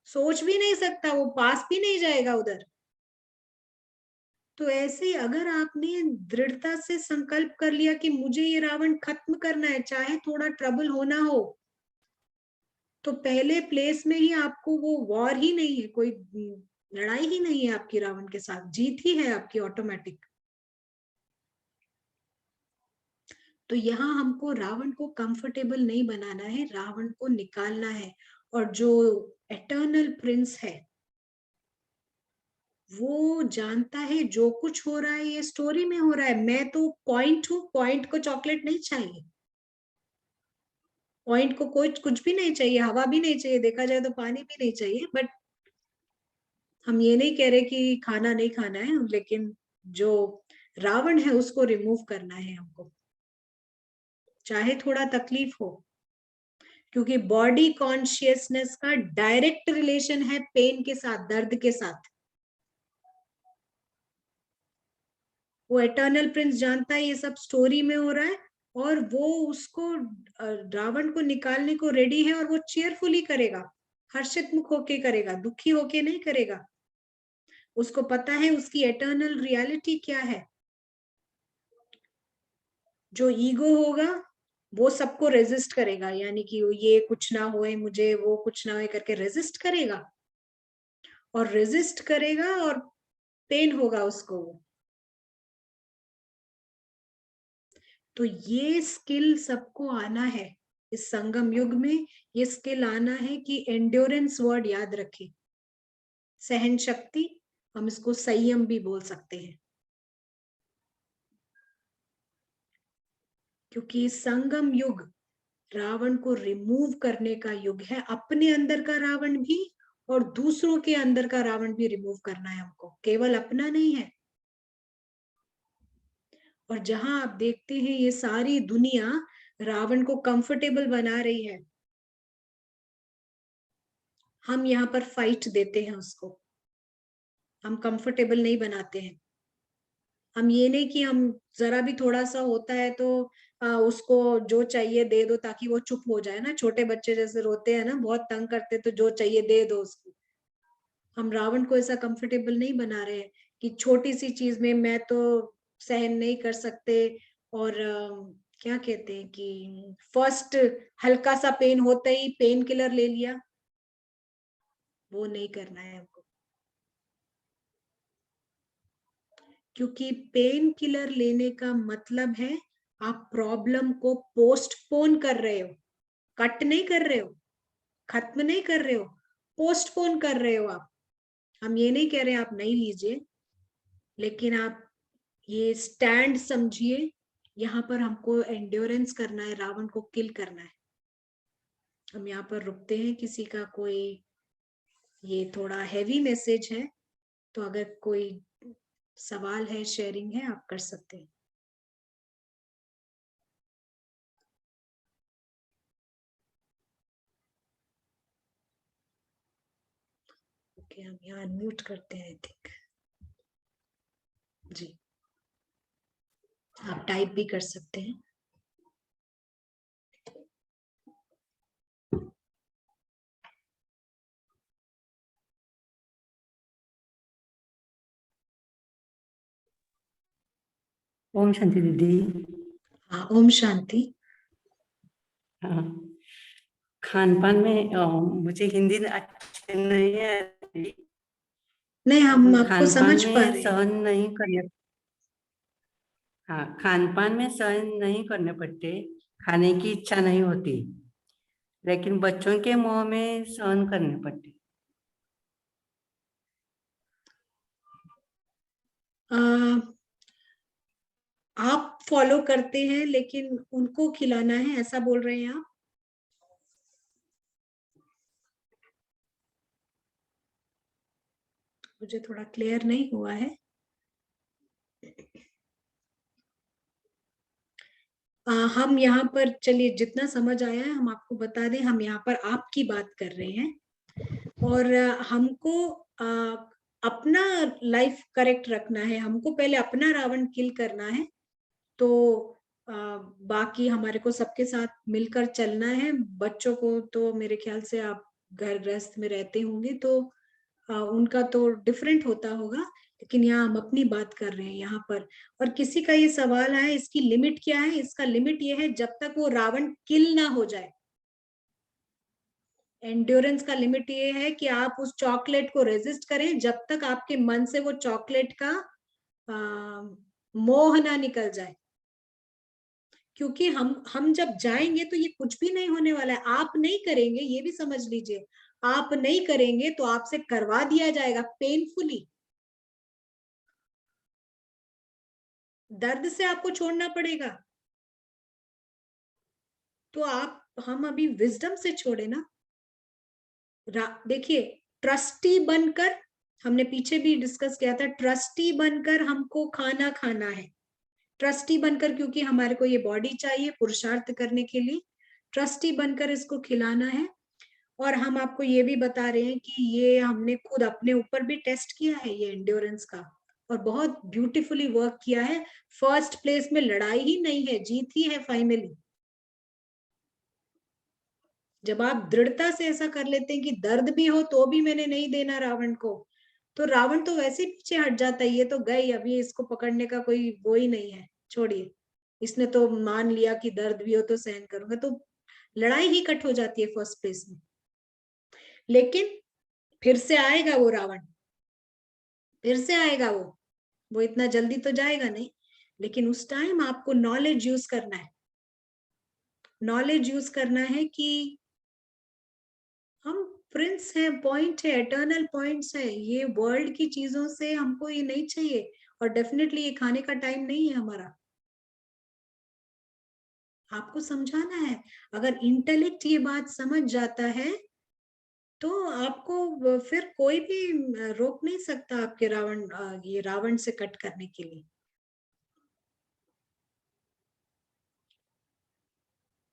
सोच भी नहीं सकता, वो पास भी नहीं जाएगा उधर। तो ऐसे अगर आपने दृढ़ता से संकल्प कर लिया कि मुझे ये रावण खत्म करना है, चाहे थोड़ा ट्रबल होना हो, तो पहले प्लेस में ही आपको वो वॉर ही नहीं है, कोई लड़ाई ही नहीं है आपकी रावण के साथ, जीत ही है आपकी ऑटोमेटिक। तो यहाँ हमको रावण को कंफर्टेबल नहीं बनाना है, रावण को निकालना है। और जो एटर्नल प्रिंस है, वो जानता है जो कुछ हो रहा है ये स्टोरी में हो रहा है, मैं तो पॉइंट हूँ, पॉइंट को चॉकलेट नहीं चाहिए, पॉइंट को कोई कुछ भी नहीं चाहिए, हवा भी नहीं चाहिए, देखा जाए तो पानी भी नहीं चाहिए। बट हम ये नहीं कह रहे कि खाना नहीं खाना है, लेकिन जो रावण है उसको रिमूव करना है हमको, चाहे थोड़ा तकलीफ हो, क्योंकि बॉडी कॉन्शियसनेस का डायरेक्ट रिलेशन है पेन के साथ, दर्द के साथ। वो एटर्नल प्रिंस जानता है ये सब स्टोरी में हो रहा है, और वो उसको रावण को निकालने को रेडी है, और वो चेयरफुली करेगा, हर्षित मुख होके करेगा, दुखी होके नहीं करेगा। उसको पता है उसकी एटर्नल रियलिटी क्या है। जो ईगो होगा वो सबको रेजिस्ट करेगा, यानी कि ये कुछ ना होए मुझे, वो कुछ ना होए करके रेजिस्ट करेगा, और रेजिस्ट करेगा और पेन होगा उसको। तो ये स्किल सबको आना है इस संगम युग में, ये स्किल आना है कि एंड्योरेंस वर्ड याद रखें, सहन शक्ति, हम इसको संयम भी बोल सकते हैं, क्योंकि संगम युग रावण को रिमूव करने का युग है, अपने अंदर का रावण भी और दूसरों के अंदर का रावण भी रिमूव करना है हमको, केवल अपना नहीं है। और जहां आप देखते हैं ये सारी दुनिया रावण को कंफर्टेबल बना रही है, हम यहाँ पर फाइट देते हैं उसको, हम कंफर्टेबल नहीं बनाते हैं। हम ये नहीं कि हम जरा भी थोड़ा सा होता है तो उसको जो चाहिए दे दो ताकि वो चुप हो जाए ना, छोटे बच्चे जैसे रोते हैं ना, बहुत तंग करते, तो जो चाहिए दे दो उसको। हम रावण को ऐसा कंफर्टेबल नहीं बना रहे हैं कि छोटी सी चीज में मैं तो सहन नहीं कर सकते, और क्या कहते हैं कि फर्स्ट हल्का सा पेन होता ही पेन किलर ले लिया, वो नहीं करना है हमको। क्योंकि पेन किलर लेने का मतलब है आप प्रॉब्लम को पोस्टपोन कर रहे हो, कट नहीं कर रहे हो, खत्म नहीं कर रहे हो, पोस्टपोन कर रहे हो आप। हम ये नहीं कह रहे आप नहीं लीजिए, लेकिन आप ये स्टैंड समझिए, यहाँ पर हमको एंड्योरेंस करना है, रावण को किल करना है। हम यहाँ पर रुकते हैं, किसी का कोई ये थोड़ा हैवी मैसेज है, तो अगर कोई सवाल है, शेयरिंग है, आप कर सकते हैं। ओके, हम यहाँ अनम्यूट करते हैं, आई थिंक। जी, आप टाइप भी कर सकते हैं। ओम शांति दीदी। हाँ, ओम शांति। हाँ, खान पान में मुझे हिंदी अच्छी नहीं है। नहीं, हम आपको खान पान समझ पा में रहे हैं। सहन नहीं करने, हाँ, खान पान में सहन नहीं करने पड़ते, खाने की इच्छा नहीं होती, लेकिन बच्चों के मुंह में सहन करने पड़ते। आप फॉलो करते हैं लेकिन उनको खिलाना है, ऐसा बोल रहे हैं आप? मुझे थोड़ा क्लियर नहीं हुआ है। हम यहाँ पर, चलिए जितना समझ आया है हम आपको बता दें, हम यहाँ पर आपकी बात कर रहे हैं, और हमको अपना लाइफ करेक्ट रखना है, हमको पहले अपना रावण किल करना है, तो बाकी हमारे को सबके साथ मिलकर चलना है। बच्चों को तो मेरे ख्याल से आप घर गृहस्थ में रहते होंगे, तो उनका तो डिफरेंट होता होगा, लेकिन यहाँ हम अपनी बात कर रहे हैं यहाँ पर। और किसी का ये सवाल है इसकी लिमिट क्या है, इसका लिमिट ये है जब तक वो रावण किल ना हो जाए। एंड्योरेंस का लिमिट ये है कि आप उस चॉकलेट को रेजिस्ट करें जब तक आपके मन से वो चॉकलेट का मोह ना निकल जाए। क्योंकि हम जब जाएंगे तो ये कुछ भी नहीं होने वाला है, आप नहीं करेंगे, ये भी समझ लीजिए, आप नहीं करेंगे तो आपसे करवा दिया जाएगा पेनफुली। दर्द से आपको छोड़ना पड़ेगा, तो हम अभी विजडम से छोड़े ना। देखिए, ट्रस्टी बनकर, हमने पीछे भी डिस्कस किया था, ट्रस्टी बनकर हमको खाना खाना है। ट्रस्टी बनकर, क्योंकि हमारे को ये बॉडी चाहिए पुरुषार्थ करने के लिए, ट्रस्टी बनकर इसको खिलाना है। और हम आपको ये भी बता रहे हैं कि ये हमने खुद अपने ऊपर भी टेस्ट किया है ये एंड्योरेंस का, और बहुत ब्यूटीफुली वर्क किया है। फर्स्ट प्लेस में लड़ाई ही नहीं है, जीत ही है फाइनली। जब आप दृढ़ता से ऐसा कर लेते हैं कि दर्द भी हो तो भी मैंने नहीं देना रावण को, तो रावण तो वैसे ही पीछे हट जाता है, ये तो गई, अभी इसको पकड़ने का कोई वो ही नहीं है, छोड़िए। इसने तो मान लिया कि दर्द भी हो तो सहन करूंगा, तो लड़ाई ही कट हो जाती है फर्स्ट प्लेस में। लेकिन फिर से आएगा वो रावण, फिर से आएगा वो इतना जल्दी तो जाएगा नहीं, लेकिन उस टाइम आपको नॉलेज यूज करना है। नॉलेज यूज करना है कि हम प्रिंस है, पॉइंट है, एटर्नल पॉइंट्स है, ये वर्ल्ड की चीजों से हमको ये नहीं चाहिए, और डेफिनेटली ये खाने का टाइम नहीं है हमारा। आपको समझाना है। अगर इंटेलेक्ट ये बात समझ जाता है तो आपको फिर कोई भी रोक नहीं सकता आपके ये रावण से कट करने के लिए।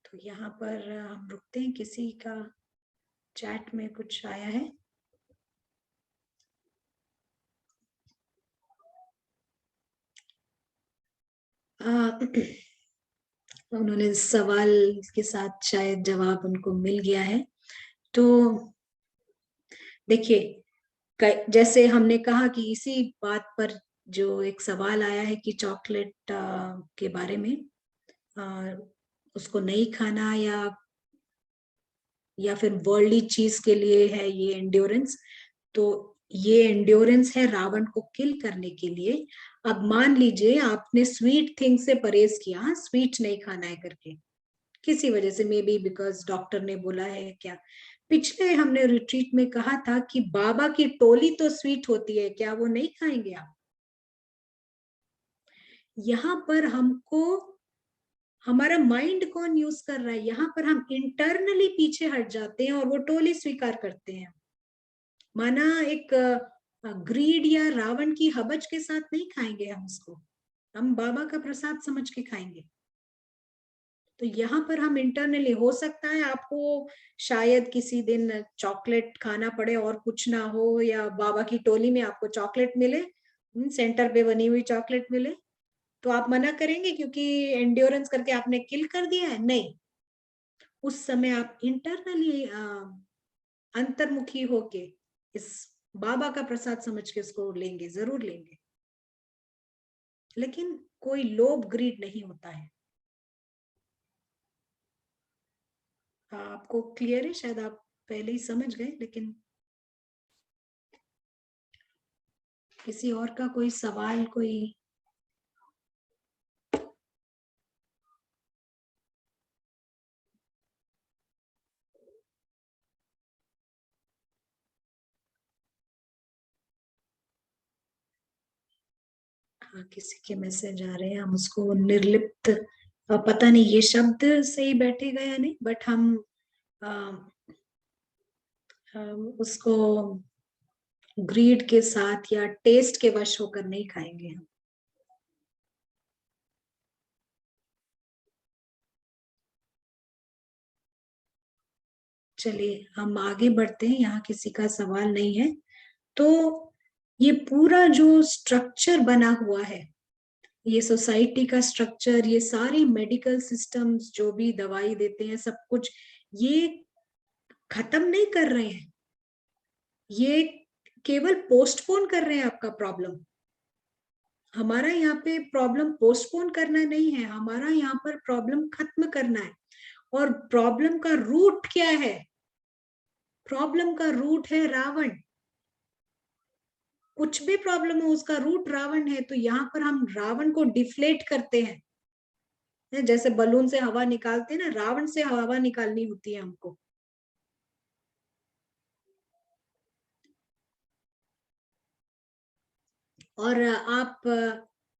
तो यहाँ पर हम रुकते हैं, किसी का चैट में कुछ आया है? उन्होंने सवाल के साथ शायद जवाब उनको मिल गया है। तो देखिए, जैसे हमने कहा कि इसी बात पर जो एक सवाल आया है कि चॉकलेट के बारे में, उसको नहीं खाना या फिर वर्ल्डली चीज के लिए है ये एंड्योरेंस, तो ये एंड्योरेंस है रावण को किल करने के लिए। अब मान लीजिए आपने स्वीट थिंग से परहेज किया, स्वीट नहीं खाना है करके, किसी वजह से, मे बी बिकॉज डॉक्टर ने बोला है क्या। पिछले हमने रिट्रीट में कहा था कि बाबा की टोली तो स्वीट होती है, क्या वो नहीं खाएंगे आप? यहाँ पर हमको हमारा माइंड कौन यूज कर रहा है, यहाँ पर हम इंटरनली पीछे हट जाते हैं और वो टोली स्वीकार करते हैं। माना एक ग्रीड या रावण की हबज के साथ नहीं खाएंगे हम उसको, हम बाबा का प्रसाद समझ के खाएंगे। तो यहाँ पर हम इंटरनली, हो सकता है आपको शायद किसी दिन चॉकलेट खाना पड़े और कुछ ना हो, या बाबा की टोली में आपको चॉकलेट मिले, सेंटर पे बनी हुई चॉकलेट मिले, तो आप मना करेंगे क्योंकि एंड्योरेंस करके आपने किल कर दिया है? नहीं, उस समय आप इंटरनली अंतर्मुखी होके इस बाबा का प्रसाद समझ के उसको लेंगे, जरूर लेंगे। लेकिन कोई लोभ ग्रीड नहीं होता है। आपको क्लियर है? शायद आप पहले ही समझ गए, लेकिन किसी और का कोई सवाल, कोई? हाँ, किसी के मैसेज आ रहे हैं, हम उसको निर्लिप्त, पता नहीं ये शब्द सही बैठेगा या नहीं, बट हम उसको ग्रीड के साथ या टेस्ट के वश होकर नहीं खाएंगे हम। चलिए हम आगे बढ़ते हैं, यहाँ किसी का सवाल नहीं है। तो ये पूरा जो स्ट्रक्चर बना हुआ है, ये सोसाइटी का स्ट्रक्चर, ये सारी मेडिकल सिस्टम्स जो भी दवाई देते हैं, सब कुछ ये खत्म नहीं कर रहे हैं, ये केवल पोस्टपोन कर रहे हैं आपका प्रॉब्लम। हमारा यहाँ पे प्रॉब्लम पोस्टपोन करना नहीं है, हमारा यहाँ पर प्रॉब्लम खत्म करना है। और प्रॉब्लम का रूट क्या है? प्रॉब्लम का रूट है रावण। कुछ भी प्रॉब्लम हो उसका रूट रावण है, तो यहाँ पर हम रावण को डिफ्लेट करते हैं। जैसे बलून से हवा निकालते हैं ना, रावण से हवा निकालनी होती है हमको। और आप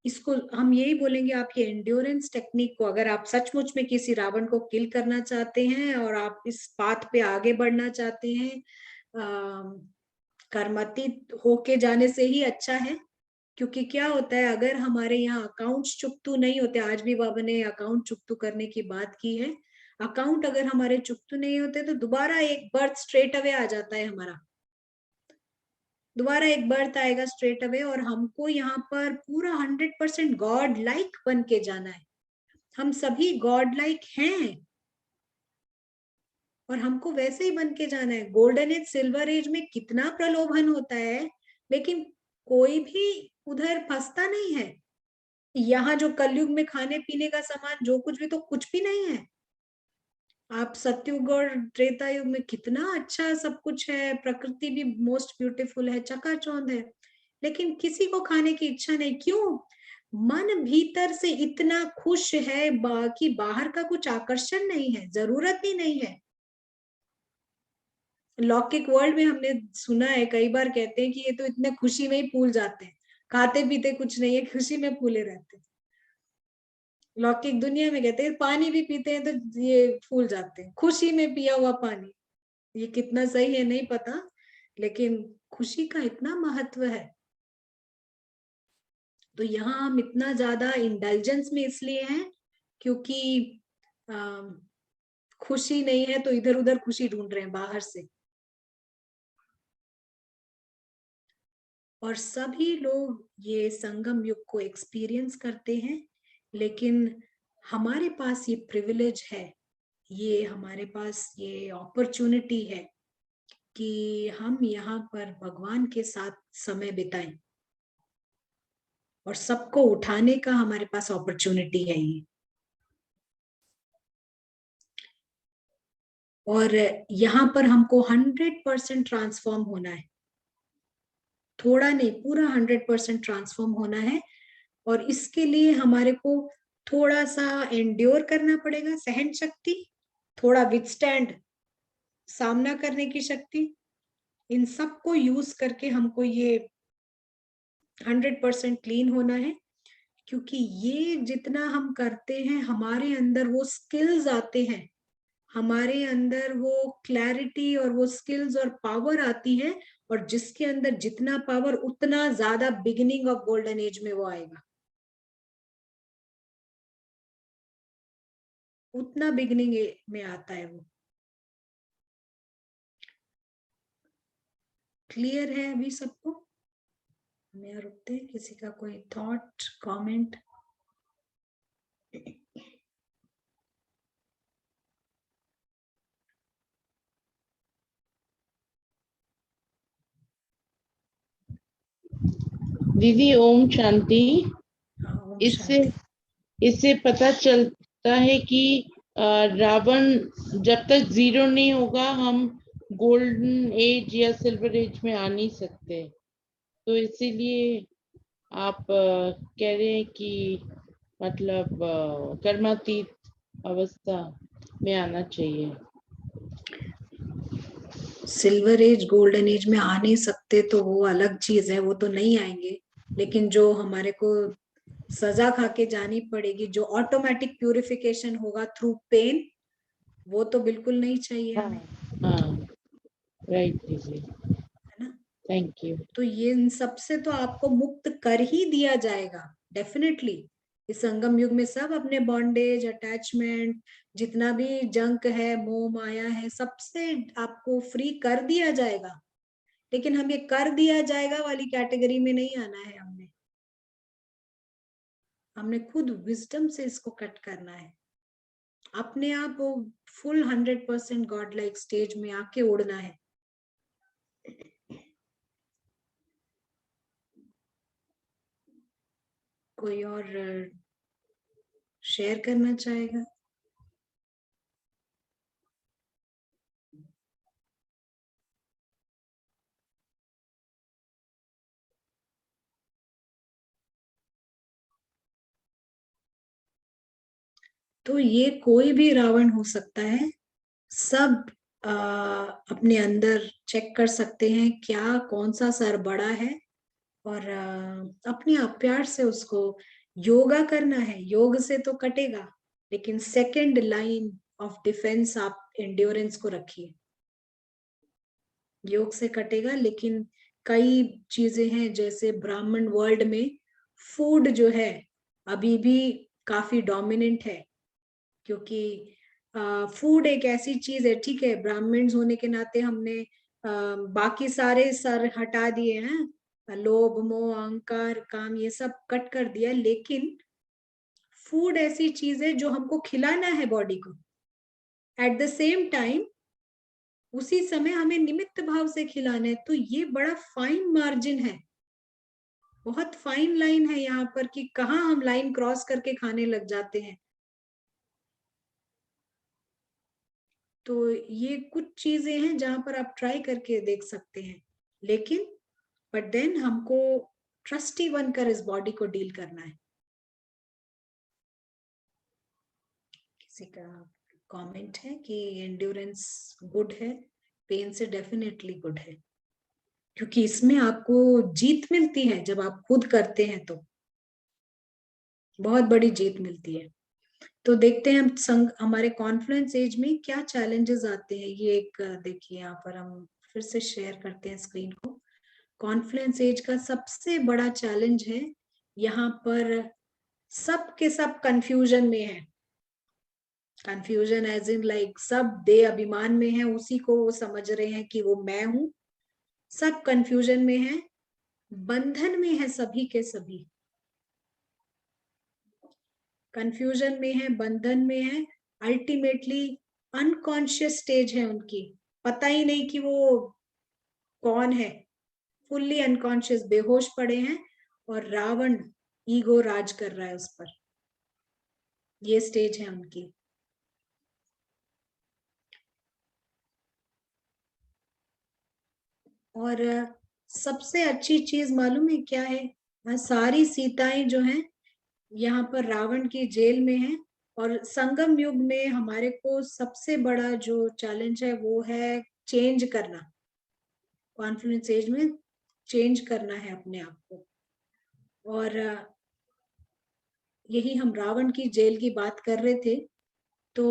इसको हम यही बोलेंगे, आप ये एंड्योरेंस टेक्निक को, अगर आप सचमुच में किसी रावण को किल करना चाहते हैं और आप इस पाथ पे आगे बढ़ना चाहते हैं, कर्मातीत होके जाने से ही अच्छा है। क्योंकि क्या होता है, अगर हमारे यहाँ अकाउंट्स चुकतू नहीं होते, आज भी बाबा ने अकाउंट चुकतू करने की बात की है, अकाउंट अगर हमारे चुकतू नहीं होते तो दोबारा एक बर्थ स्ट्रेट अवे आ जाता है हमारा, दोबारा एक बर्थ आएगा स्ट्रेट अवे, और हमको यहाँ पर पूरा 100% गॉड लाइक बन के जाना है। हम सभी गॉड लाइक हैं और हमको वैसे ही बन के जाना है। गोल्डन एज सिल्वर एज में कितना प्रलोभन होता है, लेकिन कोई भी उधर फंसता नहीं है। यहाँ जो कलयुग में खाने पीने का सामान जो कुछ भी, तो कुछ भी नहीं है। आप सत्युग और त्रेता युग में कितना अच्छा सब कुछ है, प्रकृति भी मोस्ट ब्यूटीफुल है, चकाचौंध है, लेकिन किसी को खाने की इच्छा नहीं। क्यों? मन भीतर से इतना खुश है कि बाहर का कुछ आकर्षण नहीं है, जरूरत ही नहीं है। लौकिक वर्ल्ड में हमने सुना है, कई बार कहते हैं कि ये तो इतने खुशी में ही फूल जाते हैं, खाते पीते कुछ नहीं है, खुशी में फूले रहते हैं। लौकिक दुनिया में कहते हैं पानी भी पीते हैं तो ये फूल जाते हैं, खुशी में पिया हुआ पानी। ये कितना सही है नहीं पता, लेकिन खुशी का इतना महत्व है। तो यहाँ हम इतना ज्यादा इंडल्जेंस में इसलिए हैं क्योंकि खुशी नहीं है, तो इधर उधर खुशी ढूंढ रहे हैं बाहर से। और सभी लोग ये संगम युग को एक्सपीरियंस करते हैं, लेकिन हमारे पास ये प्रिविलेज है, ये हमारे पास ये अपॉर्चुनिटी है कि हम यहाँ पर भगवान के साथ समय बिताएं, और सबको उठाने का हमारे पास अपॉर्चुनिटी है ये। और यहाँ पर हमको 100% ट्रांसफॉर्म होना है, थोड़ा नहीं, पूरा 100% ट्रांसफॉर्म होना है। और इसके लिए हमारे को थोड़ा सा एंड्योर करना पड़ेगा, सहन शक्ति, थोड़ा विथस्टैंड, सामना करने की शक्ति, इन सब को यूज करके हमको ये 100% क्लीन होना है। क्योंकि ये जितना हम करते हैं हमारे अंदर वो स्किल्स आते हैं, हमारे अंदर वो क्लैरिटी और वो स्किल्स और पावर आती है, और जिसके अंदर जितना पावर उतना ज्यादा बिगिनिंग ऑफ गोल्डन एज में वो आएगा, उतना बिगिनिंग में आता है वो। क्लियर है अभी सबको? हम यहाँ रुकते हैं, किसी का कोई थॉट कमेंट? दीदी ओम शांति। ओम इससे शांति। इससे पता चलता है कि रावण जब तक 0 नहीं होगा हम गोल्डन एज या सिल्वर एज में आ नहीं सकते। तो इसीलिए आप कह रहे हैं कि मतलब कर्मातीत अवस्था में आना चाहिए। सिल्वर एज गोल्डन एज में आ नहीं सकते तो वो अलग चीज है, वो तो नहीं आएंगे। लेकिन जो हमारे को सजा खा के जानी पड़ेगी, जो ऑटोमेटिक प्यूरिफिकेशन होगा थ्रू पेन, वो तो बिल्कुल नहीं चाहिए हमें, हाँ राइट दीदी, है ना। Thank you. तो ये इन सबसे तो आपको मुक्त कर ही दिया जाएगा डेफिनेटली। इस संगम युग में सब अपने बॉन्डेज, अटैचमेंट, जितना भी जंक है, मोह माया है, सबसे आपको फ्री कर दिया जाएगा। लेकिन हम ये कर दिया जाएगा वाली कैटेगरी में नहीं आना है, हमने खुद विजडम से इसको कट करना है, अपने आप वो फुल 100% गॉड लाइक स्टेज में आके उड़ना है। कोई और शेयर करना चाहेगा? तो ये कोई भी रावण हो सकता है, सब अपने अंदर चेक कर सकते हैं क्या कौन सा सर बड़ा है, और अपने आप प्यार से उसको योगा करना है। योग से तो कटेगा, लेकिन सेकंड लाइन ऑफ डिफेंस आप एंड्योरेंस को रखिए। योग से कटेगा, लेकिन कई चीजें हैं, जैसे ब्राह्मण वर्ल्ड में फूड जो है अभी भी काफी डोमिनेंट है। क्योंकि फूड एक ऐसी चीज है, ठीक है, ब्राह्मण्स होने के नाते हमने बाकी सारे सर हटा दिए हैं, लोभ मोह अहंकार काम ये सब कट कर दिया, लेकिन फूड ऐसी चीज है जो हमको खिलाना है बॉडी को। एट द सेम टाइम उसी समय हमें निमित्त भाव से खिलाना है। तो ये बड़ा फाइन मार्जिन है, बहुत फाइन लाइन है यहाँ पर कि कहाँ हम लाइन क्रॉस करके खाने लग जाते हैं। तो ये कुछ चीजें हैं जहां पर आप ट्राई करके देख सकते हैं, लेकिन बट देन हमको ट्रस्टी बनकर इस बॉडी को डील करना है। किसी का कमेंट है कि एंड्योरेंस गुड है? पेन से डेफिनेटली गुड है, क्योंकि इसमें आपको जीत मिलती है। जब आप खुद करते हैं तो बहुत बड़ी जीत मिलती है। तो देखते हैं हम संग हमारे कॉन्फ्लुएंस एज में क्या चैलेंजेस आते हैं। ये एक देखिए, यहाँ पर हम फिर से शेयर करते हैं स्क्रीन को। कॉन्फ्लुएंस एज का सबसे बड़ा चैलेंज है, यहाँ पर सब के सब कंफ्यूजन में है। कंफ्यूजन एज इन लाइक सब दे अभिमान में है, उसी को वो समझ रहे हैं कि वो मैं हूं। सब कंफ्यूजन में है, बंधन में है, सभी के सभी कंफ्यूजन में है, बंधन में है। अल्टीमेटली अनकॉन्शियस स्टेज है उनकी, पता ही नहीं कि वो कौन है, फुल्ली अनकॉन्शियस, बेहोश पड़े हैं, और रावण ईगो राज कर रहा है उस पर। ये स्टेज है उनकी। और सबसे अच्छी चीज मालूम है क्या है? सारी सीताएं जो हैं यहाँ पर रावण की जेल में हैं, और संगम युग में हमारे को सबसे बड़ा जो चैलेंज है वो है चेंज करना, कॉन्फ्लिक्ट एज में चेंज करना है अपने आप को। और यही हम रावण की जेल की बात कर रहे थे। तो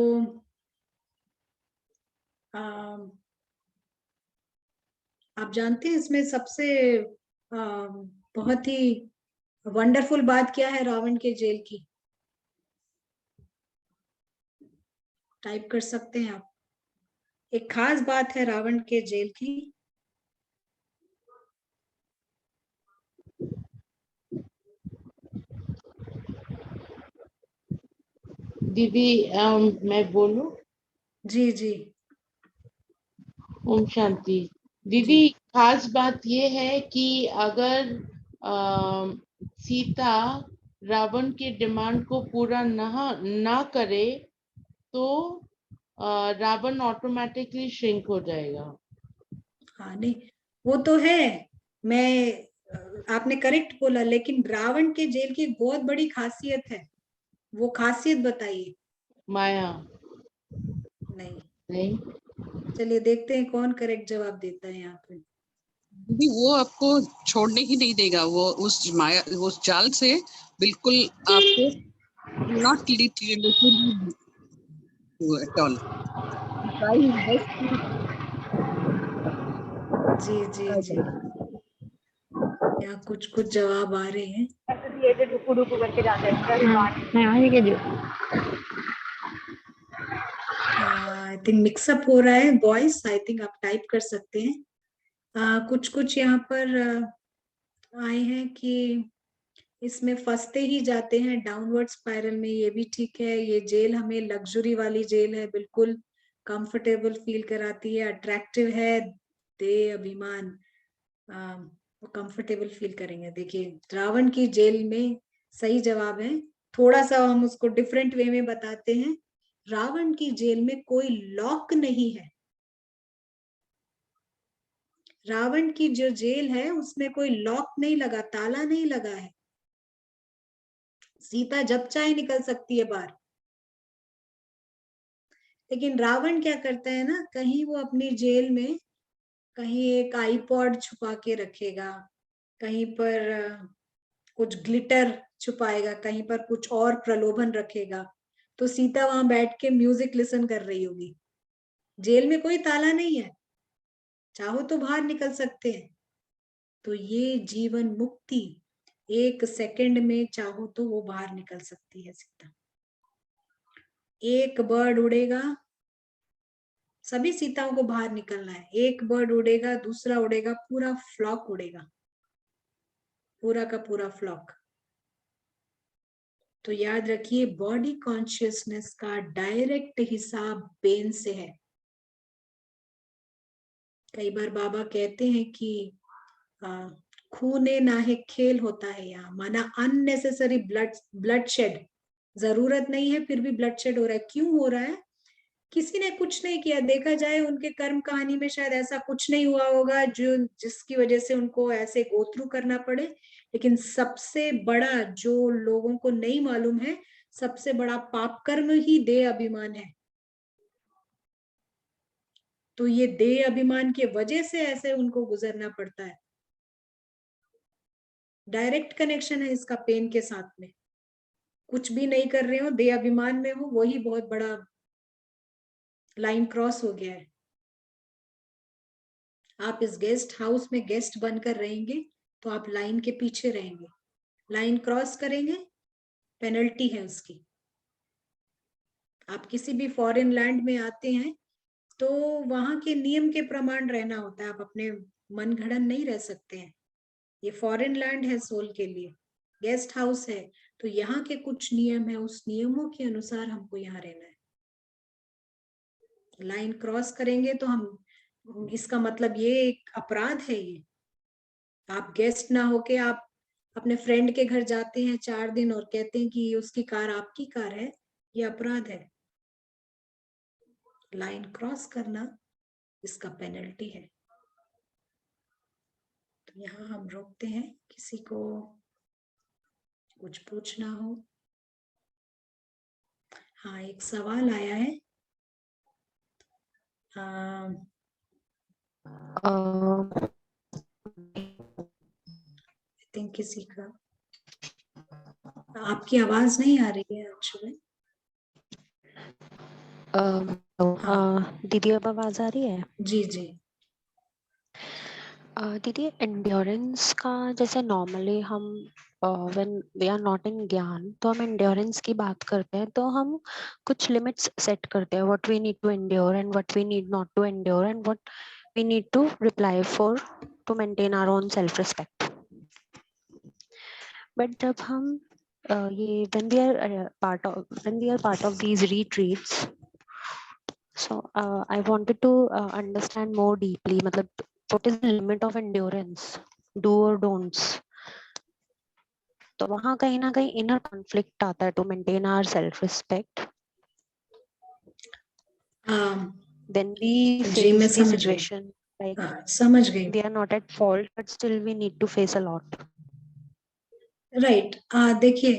आप जानते हैं इसमें सबसे बहुत ही वंडरफुल बात क्या है रावण के जेल की? टाइप कर सकते हैं आप। एक खास बात है रावण के जेल की। दीदी मैं बोलूं? जी जी ओम शांति। जी दीदी खास बात ये है कि अगर सीता रावण के डिमांड को पूरा ना करे तो रावण ऑटोमेटिकली श्रिंक हो जाएगा। हाँ नहीं, वो तो है। मैं आपने करेक्ट बोला, लेकिन रावण के जेल की एक बहुत बड़ी खासियत है। वो खासियत बताइए। माया। नहीं, नहीं। चलिए देखते हैं कौन करेक्ट जवाब देता है यहाँ पे। दीदी वो आपको छोड़ने ही नहीं देगा, वो उस माया उस जाल से बिल्कुल आपको not lead at all. Try his best to जी जी जी, यहाँ कुछ कुछ जवाब आ रहे हैं। करके जाते हैं। आई थिंक मिक्सअप हो रहा है बॉयज, आई थिंक आप टाइप कर सकते हैं। कुछ कुछ यहाँ पर आए हैं कि इसमें फंसते ही जाते हैं डाउनवर्ड स्पाइरल में, ये भी ठीक है। ये जेल हमें लग्जरी वाली जेल है, बिल्कुल कंफर्टेबल फील कराती है, अट्रैक्टिव है, दे अभिमान, वो कंफर्टेबल फील करेंगे। देखिए रावण की जेल में सही जवाब है। थोड़ा सा हम उसको डिफरेंट वे में बताते हैं। रावण की जेल में कोई लॉक नहीं है। रावण की जो जेल है उसमें कोई लॉक नहीं लगा, ताला नहीं लगा है। सीता जब चाहे निकल सकती है बाहर। लेकिन रावण क्या करता है ना, कहीं वो अपनी जेल में कहीं एक आईपॉड छुपा के रखेगा, कहीं पर कुछ ग्लिटर छुपाएगा, कहीं पर कुछ और प्रलोभन रखेगा। तो सीता वहां बैठ के म्यूजिक लिसन कर रही होगी। जेल में कोई ताला नहीं है, चाहो तो बाहर निकल सकते हैं। तो ये जीवन मुक्ति, एक सेकंड में चाहो तो वो बाहर निकल सकती है सीता। एक बर्ड उड़ेगा, सभी सीताओं को बाहर निकलना है। एक बर्ड उड़ेगा, दूसरा उड़ेगा, पूरा फ्लॉक उड़ेगा, पूरा का पूरा फ्लॉक। तो याद रखिए बॉडी कॉन्शियसनेस का डायरेक्ट हिसाब पेन से है। कई बार बाबा कहते हैं कि खूने नाहे खेल होता है यहाँ, माना अननेसेसरी ब्लड शेड। जरूरत नहीं है फिर भी ब्लड शेड हो रहा है। क्यों हो रहा है? किसी ने कुछ नहीं किया, देखा जाए उनके कर्म कहानी में शायद ऐसा कुछ नहीं हुआ होगा जो जिसकी वजह से उनको ऐसे गो थ्रू करना पड़े। लेकिन सबसे बड़ा जो लोगों को नहीं मालूम है, सबसे बड़ा पाप कर्म ही देह अभिमान है। तो ये देह अभिमान की वजह से ऐसे उनको गुजरना पड़ता है। डायरेक्ट कनेक्शन है इसका पेन के साथ में। कुछ भी नहीं कर रहे हो, देह अभिमान में हो, वही बहुत बड़ा लाइन क्रॉस हो गया है। आप इस गेस्ट हाउस में गेस्ट बनकर रहेंगे तो आप लाइन के पीछे रहेंगे। लाइन क्रॉस करेंगे, पेनल्टी है उसकी। आप किसी भी फॉरेन लैंड में आते हैं तो वहां के नियम के प्रमाण रहना होता है। आप अपने मन घड़न नहीं रह सकते हैं। ये फॉरेन लैंड है सोल के लिए, गेस्ट हाउस है, तो यहाँ के कुछ नियम है, उस नियमों के अनुसार हमको यहाँ रहना है। लाइन क्रॉस करेंगे तो हम, इसका मतलब ये एक अपराध है। ये आप गेस्ट ना होके आप अपने फ्रेंड के घर जाते हैं 4 दिन और कहते हैं कि उसकी कार आपकी कार है, ये अपराध है। लाइन क्रॉस करना इसका पेनल्टी है। तो यहाँ हम रोकते हैं, किसी को कुछ पूछना हो। हाँ, एक सवाल आया है। आई थिंक किसी का, आपकी आवाज नहीं आ रही है एक्चुअली। दीदी अब आवाज आ रही है? जी जी। दीदी एंड्योरेंस का जैसे नॉर्मली हम when we are not in ज्ञान तो हम एंड्योरेंस की बात करते हैं तो हम कुछ लिमिट्स सेट करते हैं, what we need to endure and what we need not to endure and what we need to reply for to maintain our own self respect. But जब हम ये when we are part of these retreats, so I wanted to understand more deeply, मतलब what is the limit of endurance, do or don'ts। तो वहाँ कहीं ना कहीं inner conflict आता है to maintain our self respect। Then we जी, मैं face the समझ गई। situation like समझ गई। we are not at fault but still we need to face a lot। Right. देखिए,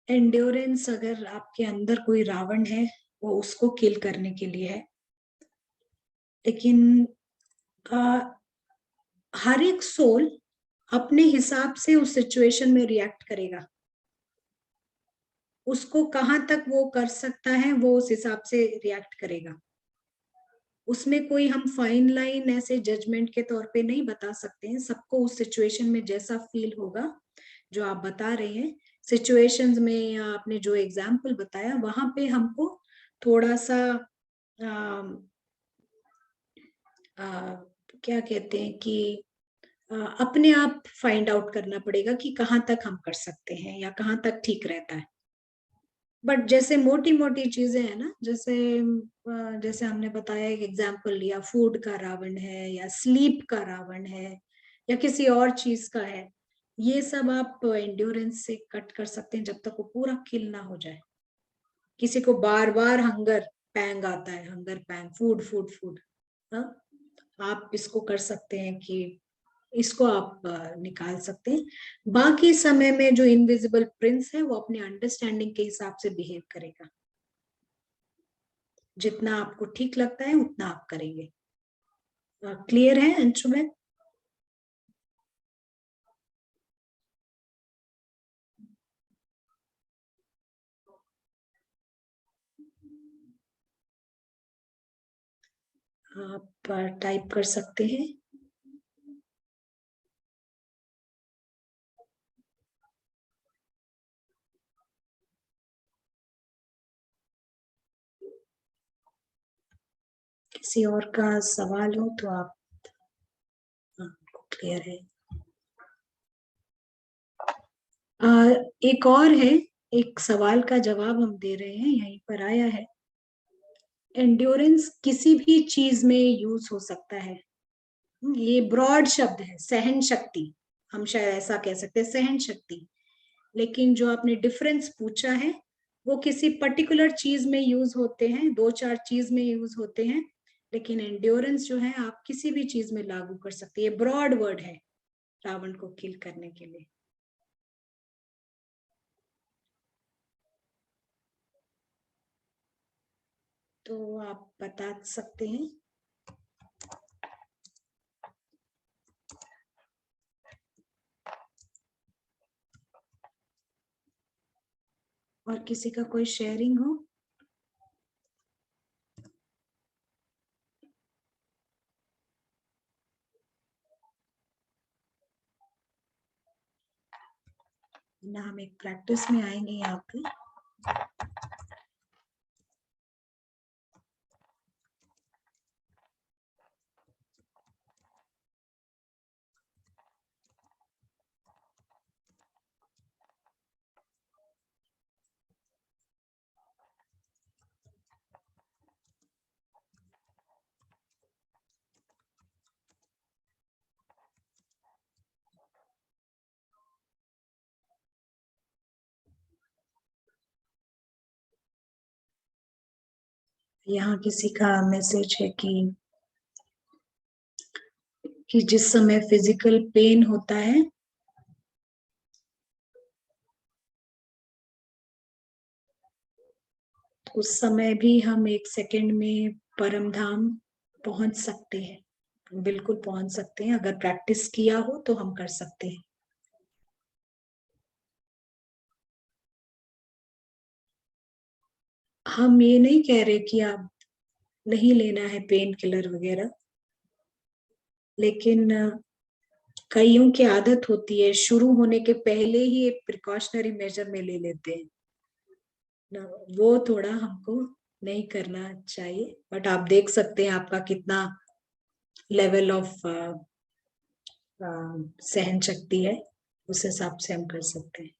एंड्योरेंस अगर आपके अंदर कोई रावण है, वो उसको किल करने के लिए है। लेकिन हर एक सोल अपने हिसाब से उस सिचुएशन में रिएक्ट करेगा। उसको कहाँ तक वो कर सकता है, वो उस हिसाब से रिएक्ट करेगा। उसमें कोई हम फाइन लाइन ऐसे जजमेंट के तौर पे नहीं बता सकते हैं। सबको उस सिचुएशन में जैसा फील होगा, जो आप बता रहे हैं सिचुएशंस में, या आपने जो एग्जाम्पल बताया वहां पे हमको थोड़ा सा क्या कहते हैं कि अपने आप फाइंड आउट करना पड़ेगा कि कहाँ तक हम कर सकते हैं या कहाँ तक ठीक रहता है। बट जैसे मोटी मोटी चीजें हैं ना, जैसे हमने बताया, एक एग्जाम्पल लिया, फूड का रावण है या स्लीप का रावण है या किसी और चीज का है, ये सब आप एंड्योरेंस से कट कर सकते हैं जब तक वो पूरा किल ना हो जाए। किसी को बार बार हंगर पैंग आता है, हंगर पैंग, फूड फूड फूड, आप इसको कर सकते हैं कि इसको आप निकाल सकते हैं। बाकी समय में जो इनविजिबल प्रिंस है वो अपने अंडरस्टैंडिंग के हिसाब से बिहेव करेगा। जितना आपको ठीक लगता है उतना आप करेंगे। क्लियर है अंशुमन? आप टाइप कर सकते हैं। किसी और का सवाल हो तो आप, आपको क्लियर है? एक और है, एक सवाल का जवाब हम दे रहे हैं, यहीं पर आया है। एंड्योरेंस किसी भी चीज में यूज हो सकता है। ये ब्रॉड शब्द है, सहन शक्ति, हम शायद ऐसा कह सकते हैं, सहन शक्ति। लेकिन जो आपने डिफरेंस पूछा है वो किसी पर्टिकुलर चीज में यूज होते हैं, 2-4 चीज में यूज होते हैं। लेकिन एंड्योरेंस जो है आप किसी भी चीज में लागू कर सकते हैं। ये ब्रॉड वर्ड है रावण को किल करने के लिए। तो आप बता सकते हैं। और किसी का कोई शेयरिंग हो? ना, हम एक प्रैक्टिस में आएंगे यहाँ पे। यहाँ किसी का मैसेज है कि कि जिस समय फिजिकल पेन होता है उस समय भी हम 1 सेकंड में परम धाम पहुंच सकते हैं, बिल्कुल पहुंच सकते हैं। अगर प्रैक्टिस किया हो तो हम कर सकते हैं। हम ये नहीं कह रहे कि आप नहीं लेना है पेन किलर वगैरह, लेकिन कईयों की आदत होती है शुरू होने के पहले ही एक प्रिकॉशनरी मेजर में ले लेते हैं ना, वो थोड़ा हमको नहीं करना चाहिए। बट आप देख सकते हैं आपका कितना लेवल ऑफ सहन शक्ति है, उस हिसाब से हम कर सकते हैं।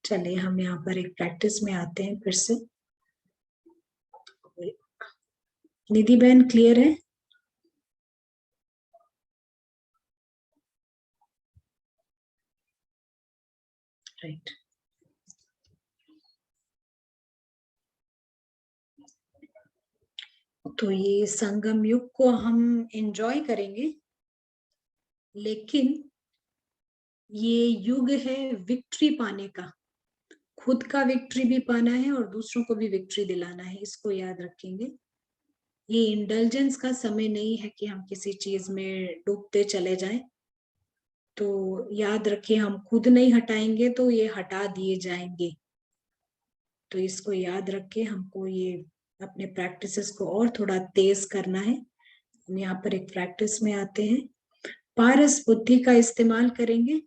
चलिए हम यहाँ पर एक प्रैक्टिस में आते हैं फिर से। निधि बहन क्लियर है? राइट। तो ये संगम युग को हम एंजॉय करेंगे, लेकिन ये युग है विक्ट्री पाने का। खुद का विक्ट्री भी पाना है और दूसरों को भी विक्ट्री दिलाना है, इसको याद रखेंगे। ये इंडल्जेंस का समय नहीं है कि हम किसी चीज में डूबते चले जाएं। तो याद रखिए, हम खुद नहीं हटाएंगे तो ये हटा दिए जाएंगे। तो इसको याद रखें, हमको ये अपने प्रैक्टिसेस को और थोड़ा तेज करना है। हम यहाँ पर एक प्रैक्टिस में आते हैं, पारस बुद्धि का इस्तेमाल करेंगे।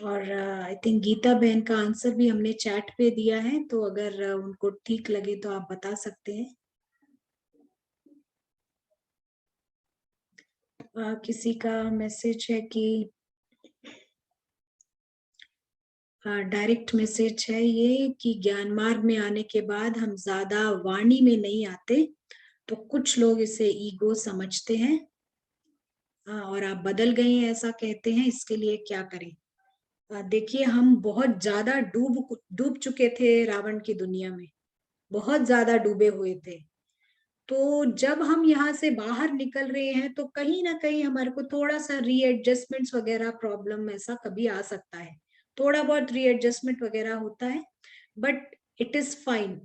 और आई थिंक गीता बहन का आंसर भी हमने चैट पे दिया है, तो अगर उनको ठीक लगे तो आप बता सकते हैं। किसी का मैसेज है कि डायरेक्ट मैसेज है ये कि ज्ञान मार्ग में आने के बाद हम ज्यादा वाणी में नहीं आते, तो कुछ लोग इसे ईगो समझते हैं और आप बदल गए हैं ऐसा कहते हैं, इसके लिए क्या करें? देखिए, हम बहुत ज्यादा डूब चुके थे रावण की दुनिया में, बहुत ज्यादा डूबे हुए थे। तो जब हम यहाँ से बाहर निकल रहे हैं तो कहीं ना कहीं हमारे को थोड़ा सा रीएडजस्टमेंट्स वगैरह प्रॉब्लम ऐसा कभी आ सकता है, थोड़ा बहुत रीएडजस्टमेंट वगैरह होता है, बट इट इज फाइन।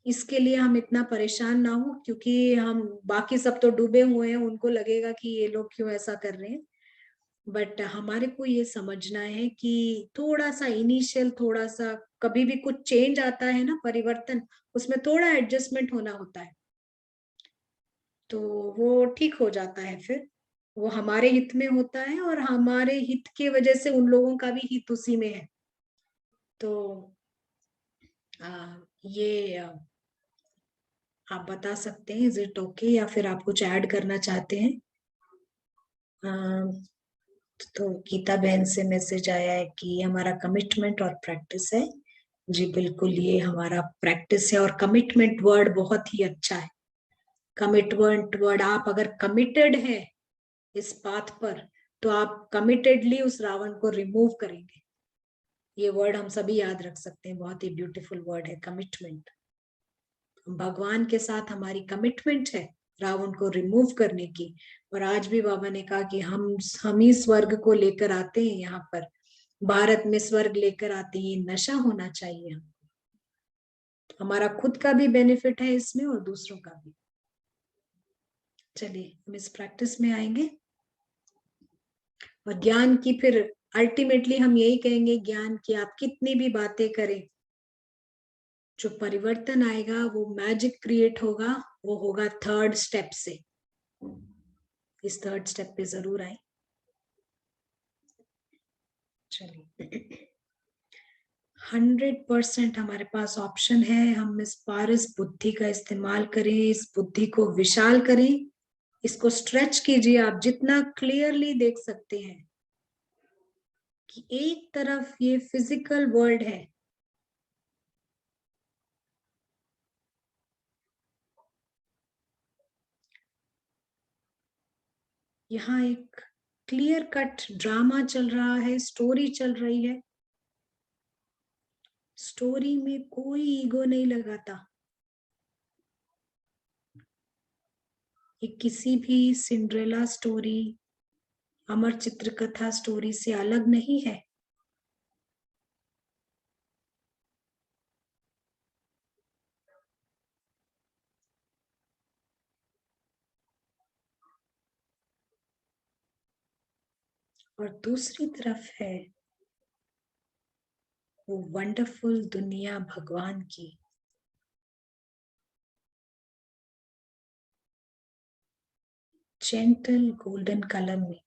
इसके लिए हम इतना परेशान ना हो, क्योंकि हम बाकी सब तो डूबे हुए हैं, उनको लगेगा कि ये लोग क्यों ऐसा कर रहे हैं। बट हमारे को ये समझना है कि थोड़ा सा इनिशियल, थोड़ा सा कभी भी कुछ चेंज आता है ना, परिवर्तन, उसमें थोड़ा एडजस्टमेंट होना होता है, तो वो ठीक हो जाता है। फिर वो हमारे हित में होता है और हमारे हित की वजह से उन लोगों का भी हित उसी में है। तो ये आप बता सकते हैं इज इट ओके, या फिर आप कुछ ऐड करना चाहते हैं? तो गीता बहन से मैसेज आया है कि हमारा कमिटमेंट और प्रैक्टिस है। जी बिल्कुल, ये हमारा प्रैक्टिस है, और कमिटमेंट वर्ड बहुत ही अच्छा है। कमिटमेंट वर्ड, आप अगर कमिटेड है इस पाथ पर, तो आप कमिटेडली उस रावण को रिमूव करेंगे। ये वर्ड हम सभी याद रख सकते हैं, बहुत ही ब्यूटीफुल वर्ड है कमिटमेंट। भगवान के साथ हमारी कमिटमेंट है रावण को रिमूव करने की। और आज भी बाबा ने कहा कि हम ही स्वर्ग को लेकर आते हैं, यहाँ पर भारत में स्वर्ग लेकर आते हैं। नशा होना चाहिए हमको, हमारा खुद का भी बेनिफिट है इसमें और दूसरों का भी। चलिए हम इस प्रैक्टिस में आएंगे, और ज्ञान की फिर अल्टीमेटली हम यही कहेंगे, ज्ञान की आप कितनी भी बातें करें, जो परिवर्तन आएगा, वो मैजिक क्रिएट होगा, वो होगा 3rd स्टेप से। इस 3rd स्टेप पे जरूर आए। चलिए 100% हमारे पास ऑप्शन है, हम इस पारस बुद्धि का इस्तेमाल करें, इस बुद्धि को विशाल करें, इसको स्ट्रेच कीजिए। आप जितना क्लियरली देख सकते हैं कि एक तरफ ये फिजिकल वर्ल्ड है, यहाँ एक क्लियर कट ड्रामा चल रहा है, स्टोरी चल रही है। स्टोरी में कोई ईगो नहीं लगाता। ये किसी भी सिंड्रेला स्टोरी, अमर चित्रकथा स्टोरी से अलग नहीं है। और दूसरी तरफ है वो वंडरफुल दुनिया भगवान की, जेंटल गोल्डन कलर में।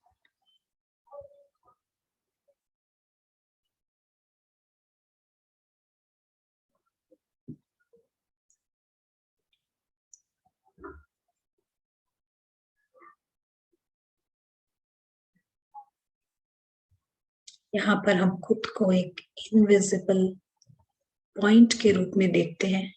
यहाँ पर हम खुद को एक इनविजिबल पॉइंट के रूप में देखते हैं।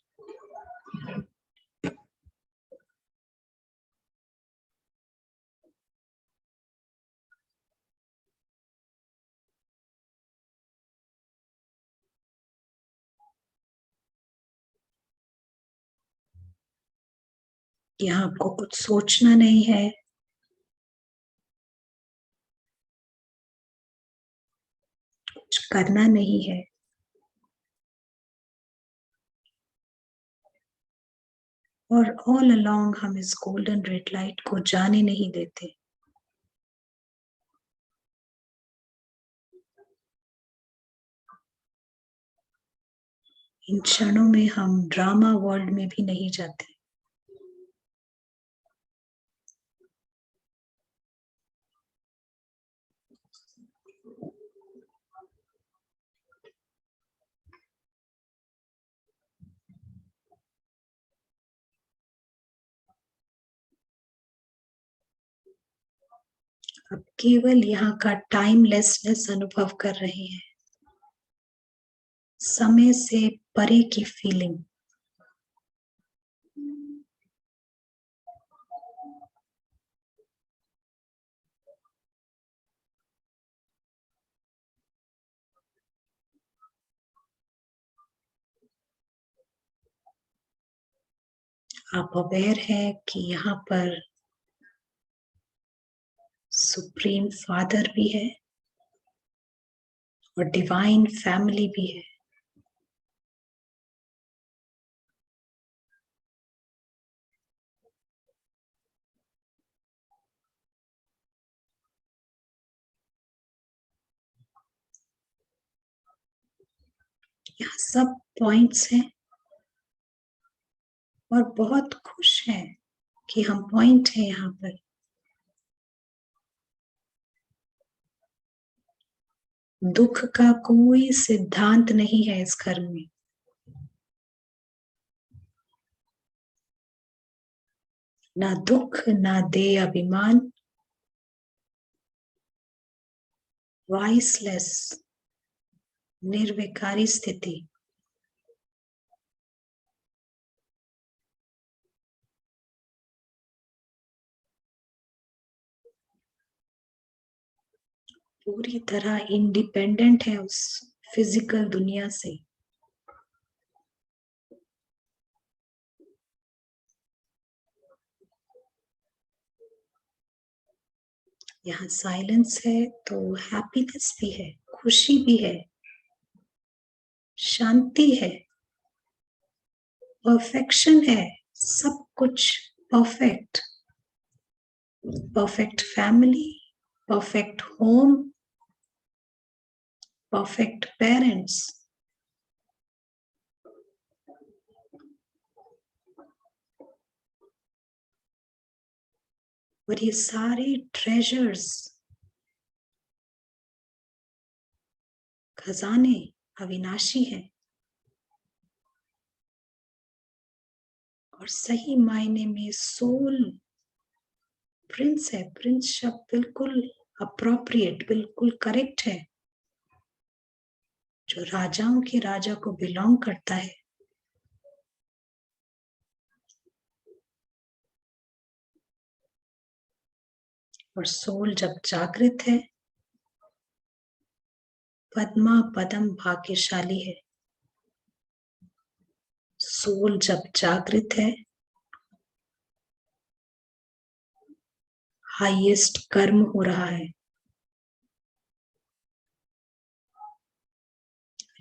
यहाँ आपको कुछ सोचना नहीं है, कुछ करना नहीं है। और ऑल अलोंग हम इस गोल्डन रेड लाइट को जाने नहीं देते। इन क्षणों में हम ड्रामा वर्ल्ड में भी नहीं जाते। अब केवल यहाँ का टाइमलेसनेस अनुभव कर रहे हैं, समय से परे की फीलिंग। आप अवेयर है कि यहाँ पर सुप्रीम फादर भी है और डिवाइन फैमिली भी है। यहाँ सब पॉइंट्स हैं और बहुत खुश हैं कि हम पॉइंट है यहाँ पर। दुख का कोई सिद्धांत नहीं है इस घर में। ना दुख ना दे अभिमान, वाइसलेस निर्विकारी स्थिति। पूरी तरह इंडिपेंडेंट है उस फिजिकल दुनिया से। यहाँ साइलेंस है तो हैप्पीनेस भी है, खुशी भी है, शांति है, परफेक्शन है, सब कुछ perfect. Perfect family, perfect home, perfect parents. और ये सारे ट्रेजर्स, खजाने अविनाशी हैं और सही मायने में सोल प्रिंस है। प्रिंस शब्द बिल्कुल अप्रोप्रिएट, बिल्कुल करेक्ट है, जो राजाओं के राजा को बिलोंग करता है। और सोल जब जागृत है, पद्मा पदम भाग्यशाली है। सोल जब जागृत है, हाईएस्ट कर्म हो रहा है,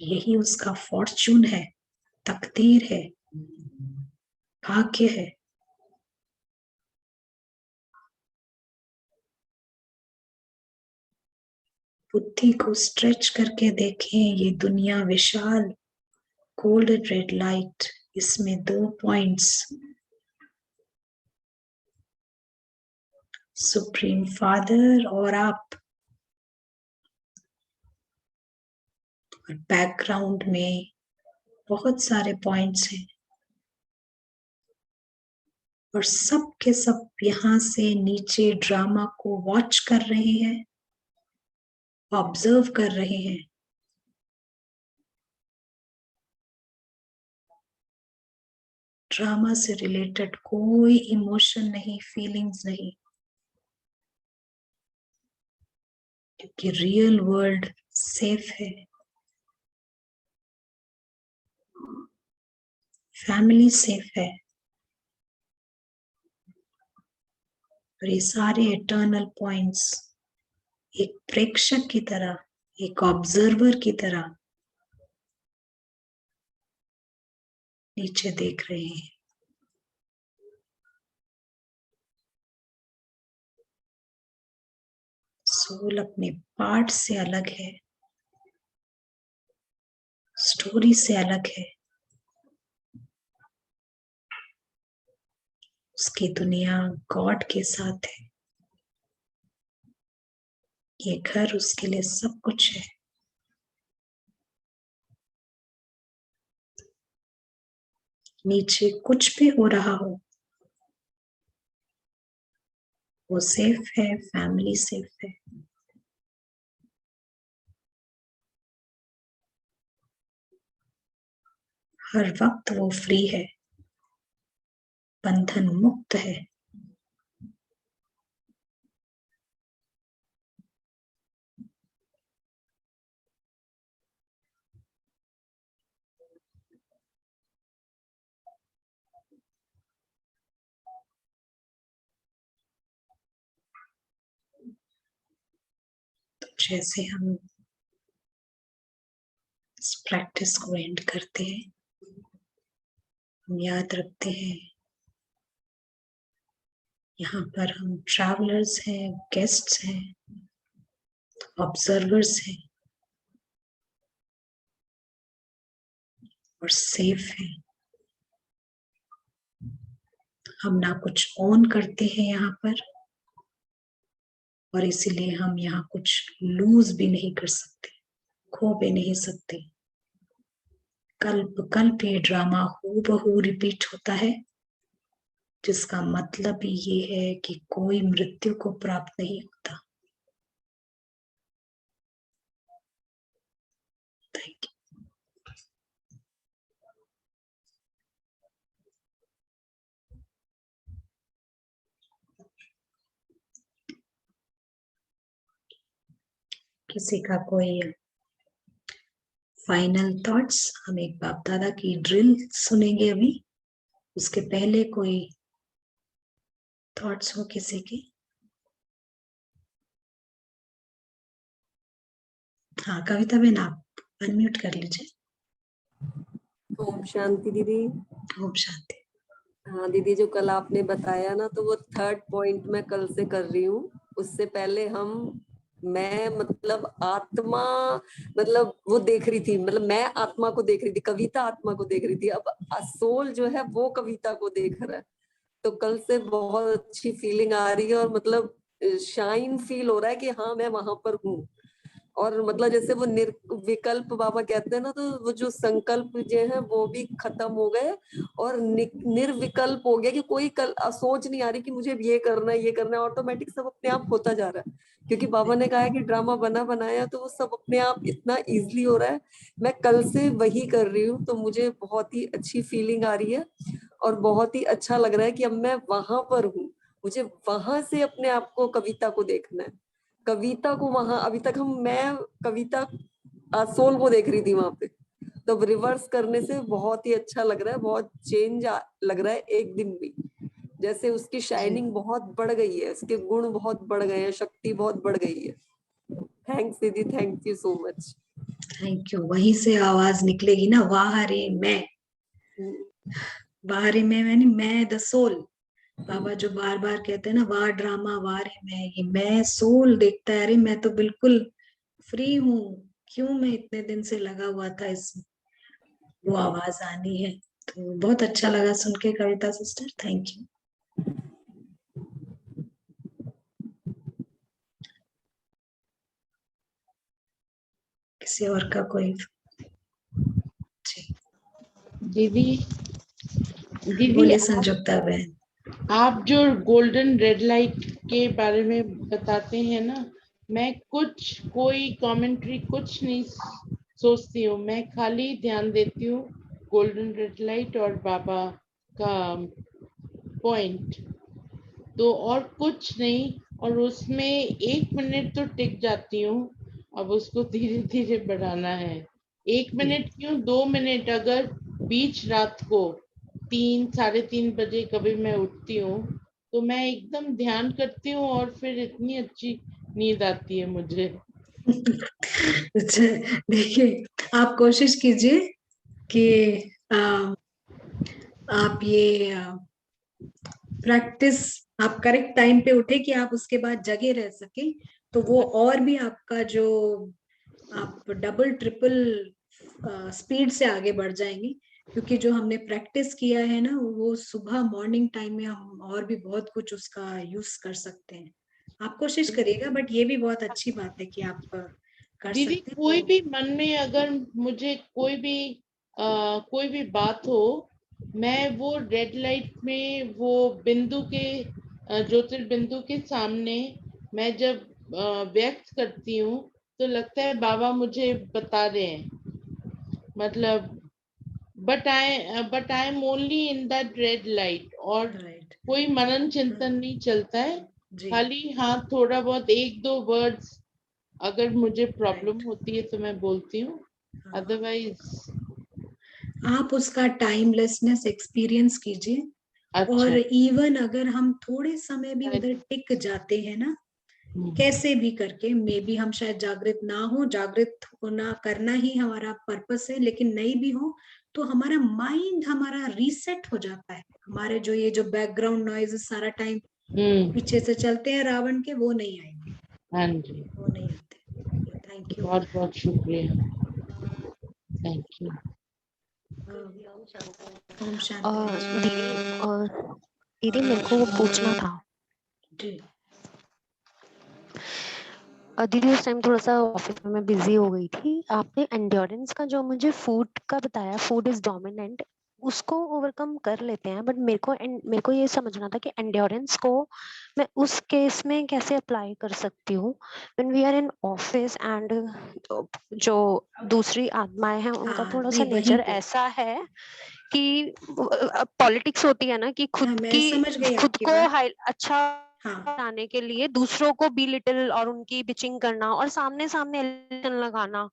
यही उसका फॉर्च्यून है, तकदीर है, भाग्य है। बुद्धि को स्ट्रेच करके देखें, ये दुनिया विशाल, गोल्डन रेड लाइट, इसमें 2 पॉइंट्स, सुप्रीम फादर और आप, और बैकग्राउंड में बहुत सारे पॉइंट्स हैं, और सब के सब यहाँ से नीचे ड्रामा को वॉच कर रहे हैं, ऑब्जर्व कर रहे हैं। ड्रामा से रिलेटेड कोई इमोशन नहीं, फीलिंग्स नहीं, क्योंकि रियल वर्ल्ड सेफ है, फैमिली सेफ है, और ये सारे इटर्नल पॉइंट्स एक प्रेक्षक की तरह, एक ऑब्जर्वर की तरह नीचे देख रहे हैं। सोल अपने पार्ट से अलग है, स्टोरी से अलग है, उसकी दुनिया गॉड के साथ है, ये घर उसके लिए सब कुछ है। नीचे कुछ भी हो रहा हो, वो सेफ है, फैमिली सेफ है। हर वक्त वो फ्री है, बंधन मुक्त है। तो जैसे हम इस प्रैक्टिस को एंड करते हैं, हम याद रखते हैं यहाँ पर हम ट्रैवलर्स हैं, गेस्ट्स हैं, ऑब्जर्वर्स हैं और सेफ हैं। हम ना कुछ ओन करते हैं यहाँ पर, और इसीलिए हम यहाँ कुछ लूज भी नहीं कर सकते, खो भी नहीं सकते। कल्प कल्प ये ड्रामा हूबहू रिपीट होता है, जिसका मतलब ये है कि कोई मृत्यु को प्राप्त नहीं होता। Thank you. किसी का कोई फाइनल थॉट्स? हम एक बाप दादा की ड्रिल सुनेंगे अभी, उसके पहले कोई थॉट्स हो किसी की? हाँ कविता बहन, आप अनम्यूट कर लीजिए। ओम शांति दीदी। ओम शांति। हाँ दीदी, जो कल आपने बताया ना, तो वो 3rd पॉइंट मैं कल से कर रही हूँ। उससे पहले मैं मतलब आत्मा, मतलब वो देख रही थी, मतलब मैं आत्मा को देख रही थी, कविता आत्मा को देख रही थी। अब सोल जो है वो कविता को देख रहा है। तो कल से बहुत अच्छी फीलिंग आ रही है, और मतलब शाइन फील हो रहा है कि हाँ मैं वहां पर हूँ। और मतलब जैसे वो निर्विकल्प बाबा कहते हैं ना, तो वो जो संकल्प जो है वो भी खत्म हो गए, और निर्विकल्प हो गया कि कोई सोच नहीं आ रही कि मुझे ये करना है, ये करना है। ऑटोमेटिक सब अपने आप होता जा रहा है, क्योंकि बाबा ने कहा है कि ड्रामा बना बनाया, तो वो सब अपने आप इतना इजीली हो रहा है। मैं कल से वही कर रही हूँ, तो मुझे बहुत ही अच्छी फीलिंग आ रही है, और बहुत ही अच्छा लग रहा है कि अब मैं वहां पर हूँ। मुझे वहां से अपने आप को, कविता को देखना है, कविता को वहां। अभी तक मैं कविता सोल को देख रही थी वहां पे, तो रिवर्स करने से बहुत ही अच्छा लग रहा है, बहुत चेंज लग रहा है एक दिन भी। जैसे उसकी शाइनिंग बहुत बढ़ गई है, उसके गुण बहुत बढ़ गए हैं, शक्ति बहुत बढ़ गई है। थैंक्स दीदी, thank you so much. Thank you. वहीं से आवाज निकलेगी ना, वाह रे मैं, वाह रे मैं द सोल। बाबा जो बार बार कहते हैं ना, वाह ड्रामा वाह रे मैं, ये मैं सोल देखता है, अरे मैं तो बिल्कुल फ्री हूँ, क्यों मैं इतने दिन से लगा हुआ था इस, वो आवाज आनी है। तो बहुत अच्छा लगा सुन के कविता सिस्टर, थैंक यू। किसी और का कोई? दीदी दीदी बोलिए संजुक्ता बहन। आप जो गोल्डन रेड लाइट के बारे में बताते हैं ना, मैं कोई कमेंट्री कुछ नहीं सोचती हूँ, मैं खाली ध्यान देती हूँ गोल्डन रेड लाइट और बाबा का पॉइंट, तो और कुछ नहीं। और उसमें 1 मिनट तो टिक जाती हूँ, अब उसको धीरे धीरे बढ़ाना है। 1 मिनट क्यों, 2 मिनट, अगर बीच रात को 3-3:30 बजे कभी मैं उठती हूँ तो मैं एकदम ध्यान करती हूँ और फिर इतनी अच्छी नींद आती है मुझे। अच्छा, देखिए आप कोशिश कीजिए कि आप ये प्रैक्टिस, आप करेक्ट टाइम पे उठे कि आप उसके बाद जगे रह सके, तो वो और भी आपका जो आप डबल ट्रिपल स्पीड से आगे बढ़ जाएंगे। क्योंकि जो हमने प्रैक्टिस किया है ना, वो सुबह मॉर्निंग टाइम में हम और भी बहुत कुछ उसका यूज कर सकते हैं। आप कोशिश करिएगा, बट ये भी बहुत अच्छी बात है कि आप कर दीदी सकते हैं। कोई तो भी मन में अगर मुझे कोई भी बात हो, मैं वो रेड लाइट में वो बिंदु के ज्योतिर्बिंदु के सामने मैं जब व्यक्त करती हूँ तो लगता है बाबा मुझे बता रहे हैं, मतलब but I am only in that red light, और राइट कोई मनन चिंतन नहीं चलता है, जी, खाली हाँ थोड़ा बहुत 1-2 वर्ड्स अगर मुझे प्रॉब्लम राइट। होती है तो मैं बोलती हूँ, हाँ, अदरवाइज आप उसका टाइमलेसनेस एक्सपीरियंस कीजिए। अच्छा। और इवन अगर हम थोड़े समय भी उधर टिक जाते हैं ना, कैसे भी करके, मे बी हम शायद जागृत ना हो, जागृत होना करना ही हमारा पर्पस है, लेकिन नहीं भी हो तो हमारा माइंड हमारा रीसेट हो जाता है। हमारे जो ये जो बैकग्राउंड नॉइज सारा टाइम पीछे से चलते हैं रावण के, वो नहीं आएंगे, हाँ जी, वो नहीं आते। Thank you. बहुत बहुत शुक्रिया, थैंक यू। ओम शांति। दीदी मेरे को वो पूछना था। जी दीदी उस टाइम थोड़ा सा ऑफिस में मैं बिजी हो गई थी। आपने एंड्योरेंस का जो मुझे फूड का बताया, फूड इज डोमिनेंट, उसको ओवरकम कर लेते हैं, बट मेरे को ये समझना था कि एंड्योरेंस को मैं उस केस में कैसे अप्लाई कर सकती हूँ when we are in office and जो दूसरी आत्माएं हैं उनका हाँ, थोड़ा सा नहीं वहीं नेचर पे, ऐसा है कि पॉलिटिक्स होती है ना कि हाँ मैं समझ गई खुद आपकी को बात। अच्छा हाँ आने के लिए दूसरों को बी लिटिल और उनकी बिचिंग करना और सामने सामने एलिगेशन लगाना,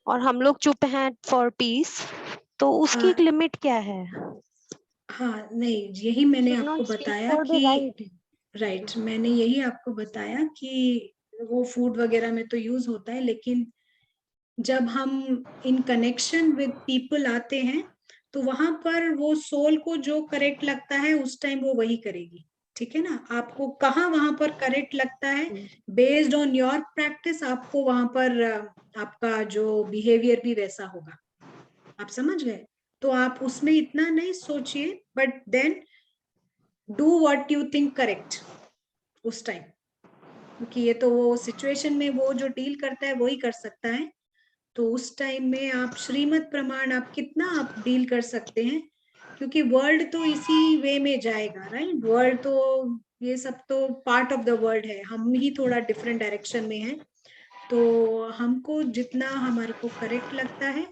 और हम लोग चुप हैं फॉर पीस, तो उसकी एक हाँ लिमिट क्या है? हाँ, नहीं यही मैंने शुड आपको नॉट स्पीक बताया फॉर द कि, राइट। राइट, मैंने यही आपको बताया कि वो फूड वगैरह में तो यूज होता है, लेकिन जब हम इन कनेक्शन विद पीपल आते हैं तो वहां पर वो सोल को जो करेक्ट लगता है उस टाइम वो वही करेगी। ठीक है ना, आपको कहाँ वहां पर करेक्ट लगता है, बेस्ड ऑन योर प्रैक्टिस आपको वहां पर आपका जो बिहेवियर भी वैसा होगा। आप समझ गए? तो आप उसमें इतना नहीं सोचिए, but then do what you think correct उस टाइम, क्योंकि ये तो वो सिचुएशन में वो जो डील करता है वो ही कर सकता है। तो उस टाइम में आप श्रीमत प्रमाण आप कितना आप डील कर सकते हैं, क्योंकि वर्ल्ड तो इसी वे में जाएगा, राइट? वर्ल्ड तो ये सब तो पार्ट ऑफ द वर्ल्ड है, हम ही थोड़ा डिफरेंट डायरेक्शन में है। तो हमको जितना हमारे को करेक्ट लगता है,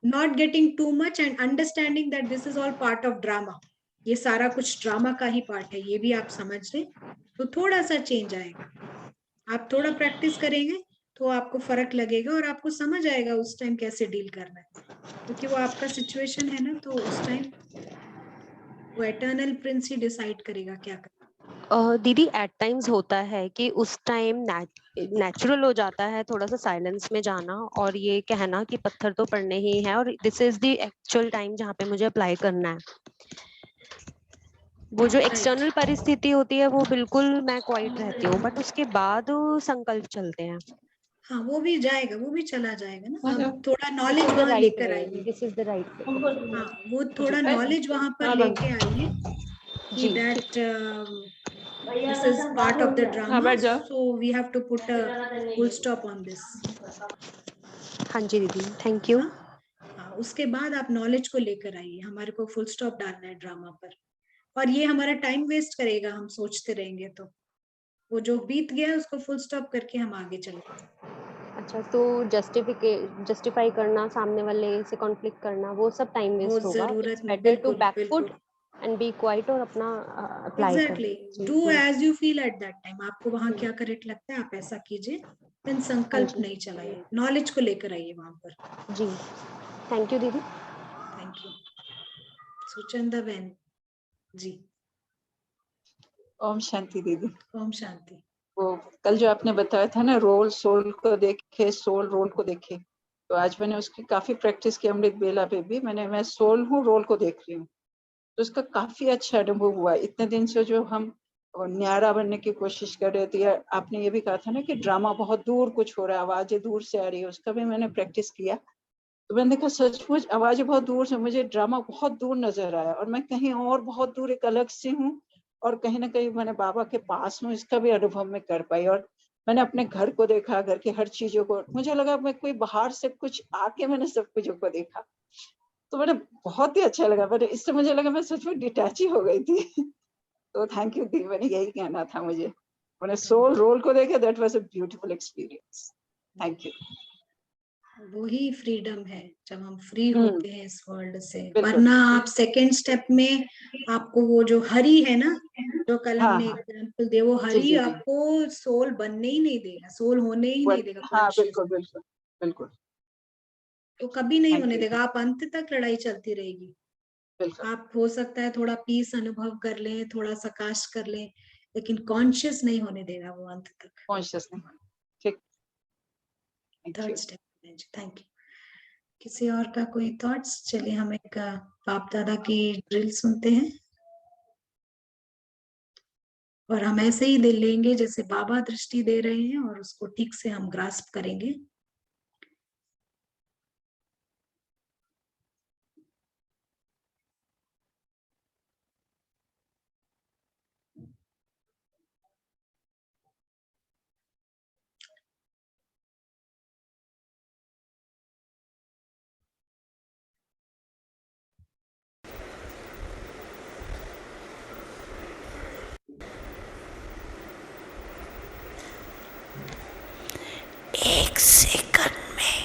not getting too much and understanding that this is all part of drama, ये सारा कुछ ड्रामा का ही पार्ट है, ये भी आप समझ लें, तो थोड़ा सा चेंज आएगा। आप थोड़ा प्रैक्टिस करेंगे तो आपको फर्क लगेगा और आपको समझ आएगा उस टाइम कैसे डील करना है, क्योंकि वो आपका सिचुएशन है ना, तो उस टाइम वो एटर्नल प्रिंस ही डिसाइड करेगा क्या करना। दीदी एट टाइम्स होता है कि उस टाइम नेचुरल हो जाता है थोड़ा सा साइलेंस में जाना और ये कहना कि पत्थर तो पड़ने ही है और this is the actual time जहाँ पे मुझे अप्लाई करना है। वो जो एक्सटर्नल परिस्थिति होती है वो बिल्कुल मैं क्वाइट रहती हूँ, बट उसके बाद संकल्प चलते हैं। हाँ, वो भी जाएगा, वो भी चला जाएगा ना। अच्छा। अब थोड़ा नॉलेज वहां लेकर आइए। दिस इज द राइट हाँ, वो थोड़ा नॉलेज वहां पर लेके आइए कि जी that this is part of the drama, so we have to put a full stop on this. हाँ जी दीदी, थैंक यू। हाँ, उसके बाद आप नॉलेज को लेकर आइए, हमारे को फुल स्टॉप डालना है ड्रामा पर, और ये हमारा टाइम वेस्ट करेगा, हम सोचते रहेंगे तो वो जो बीत गया उसको फुल स्टॉप करके हम आगे चलेंगे। अच्छा, तो जस्टिफाई करना, सामने वाले से कॉन्फ्लिक्ट करना, वो सब टाइम वो वेस्ट होगा। जरूरत इट्स नहीं, बेटर टू बिल्कुल बैकफुट एंड बी क्वाइट और अपना अप्लाई एग्जैक्टली, करें। Do as you feel at that time. आपको वहां क्या करेक्ट लगता है आप ऐसा कीजिए, लेकिन हाँ संकल्प जी नहीं चलाइए, नॉलेज को लेकर आइए वहां पर। जी, थैंक यू दीदी। Thank you. सुचंदा बहन जी। ओम शांति दीदी। ओम शांति। वो कल जो आपने बताया था ना, रोल सोल को देखे, सोल रोल को देखे, तो आज मैंने उसकी काफी प्रैक्टिस की। अमृत बेला पे भी मैं सोल हूँ, रोल को देख रही हूँ, तो उसका काफी अच्छा अनुभव हुआ। इतने दिन से जो हम न्यारा बनने की कोशिश कर रहे थे, या आपने ये भी कहा था ना कि ड्रामा बहुत दूर कुछ हो रहा है, आवाजें दूर से आ रही है, उसका भी मैंने प्रैक्टिस किया। तो मैंने देखा सचमुच आवाजें बहुत दूर से, मुझे ड्रामा बहुत दूर नजर आया, और मैं कहीं और बहुत दूर एक अलग से हूँ, और कहीं ना कहीं मैंने बाबा के पास हूँ, इसका भी अनुभव मैं कर पाई। और मैंने अपने घर को देखा, घर की हर चीजों को, मुझे लगा मैं कोई बाहर से कुछ आके मैंने सब कुछ को देखा, तो मैंने बहुत ही अच्छा लगा। मैंने इससे मुझे लगा मैं सच में डिटैच ही हो गई थी। तो थैंक यू दी, मैंने यही कहना था मुझे। मैंने सोल रोल को देखा, that was a beautiful experience. Thank you. वही फ्रीडम है जब हम फ्री होते हैं इस वर्ल्ड से, बिल्कुल। वरना आप सेकेंड स्टेप में आपको वो जो हरी है ना, जो कल हाँ, हमने हाँ। एग्जाम्पल दिया, वो जी हरी जी जी, आपको सोल बनने ही नहीं देगा, सोल होने ही नहीं देगा हाँ कॉन्शियस, बिल्कुल बिल्कुल बिल्कुल तो कभी नहीं थैंक होने यू। देगा। आप अंत तक लड़ाई चलती रहेगी। बिल्कुल आप हो सकता है थोड़ा पीस अनुभव कर लें, थोड़ा सकाश कर लें, लेकिन कॉन्शियस नहीं होने देगा वो अंत तक। कॉन्शियस नहीं होना। ठीक, thank third you. Step. Thank you. किसी और का कोई थॉट्स? चलिए हम एक बाप दादा की ड्रिल सुनते हैं, और हम ऐसे ही दिल लेंगे जैसे बाबा दृष्टि दे रहे हैं, और उसको ठीक से हम ग्रास्प करेंगे। एक सेकंड में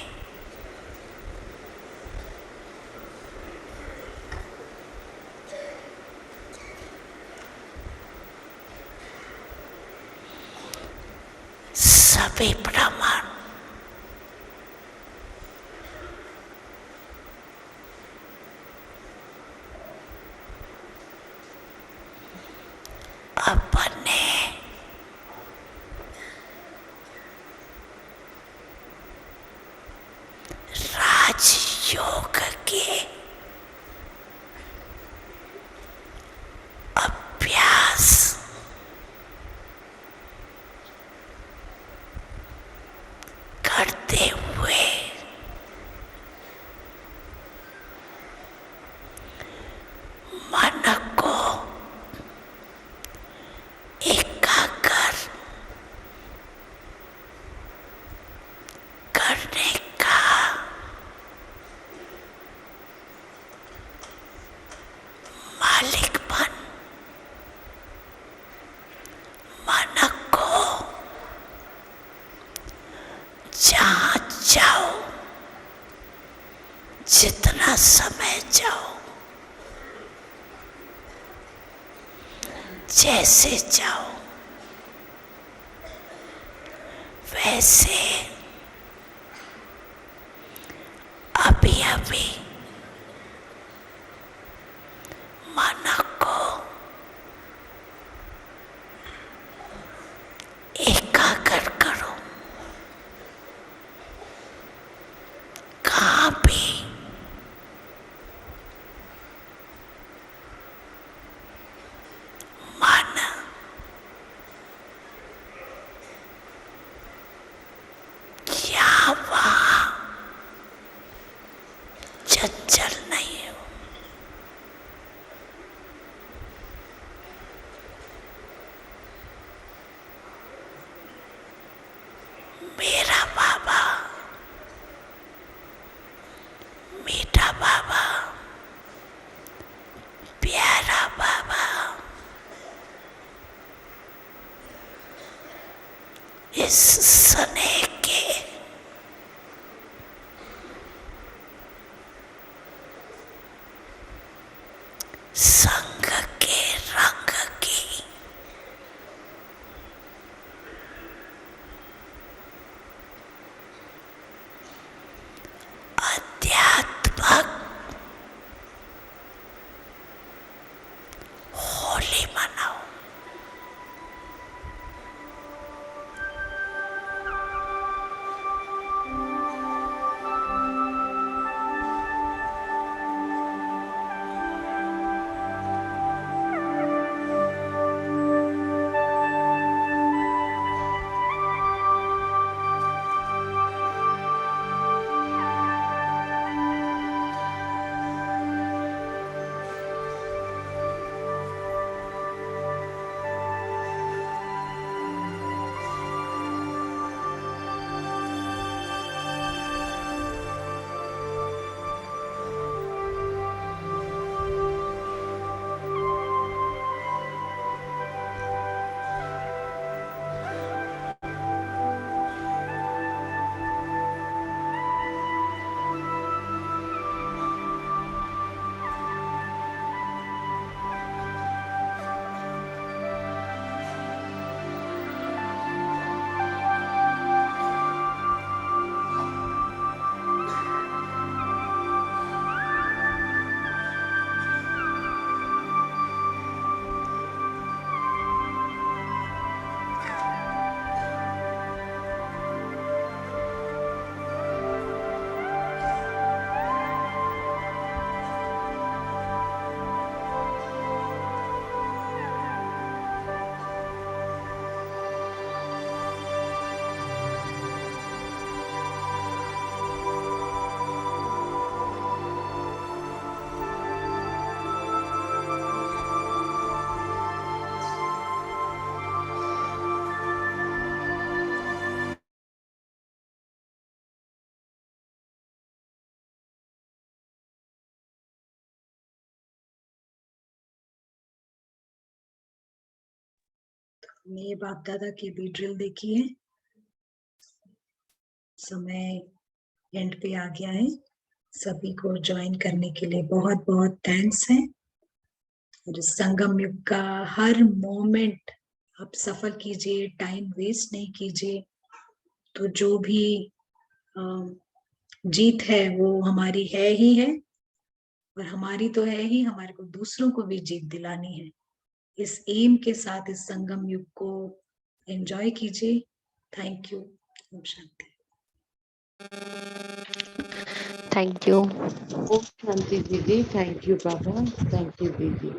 सभी ब्राह्मण अपने राजयोग के अभ्यास करते हुए मन को एकाग्र करने का मालिकपन मन को जहाँ जाओ, जितना समय जाओ, जैसे जाओ, वैसे अभी अभी मन को चंचल नहीं हूँ। मेरा बाबा, मीठा बाबा, प्यारा बाबा इस स्नेह के संग के रंग की अध्यात्मक होली मनाओ। हमने ये बाप दादा की भी ड्रिल देखी है। समय एंड पे आ गया है। सभी को ज्वाइन करने के लिए बहुत बहुत थैंक्स है। और इस संगम युग का हर मोमेंट आप सफल कीजिए, टाइम वेस्ट नहीं कीजिए। तो जो भी जीत है वो हमारी है ही है, और हमारी तो है ही, हमारे को दूसरों को भी जीत दिलानी है। इस एम के साथ इस संगम युग को एंजॉय कीजिए। Thank you. ओम शांति। Thank you. ओम शांति दीदी। थैंक यू बाबा। थैंक यू दीदी।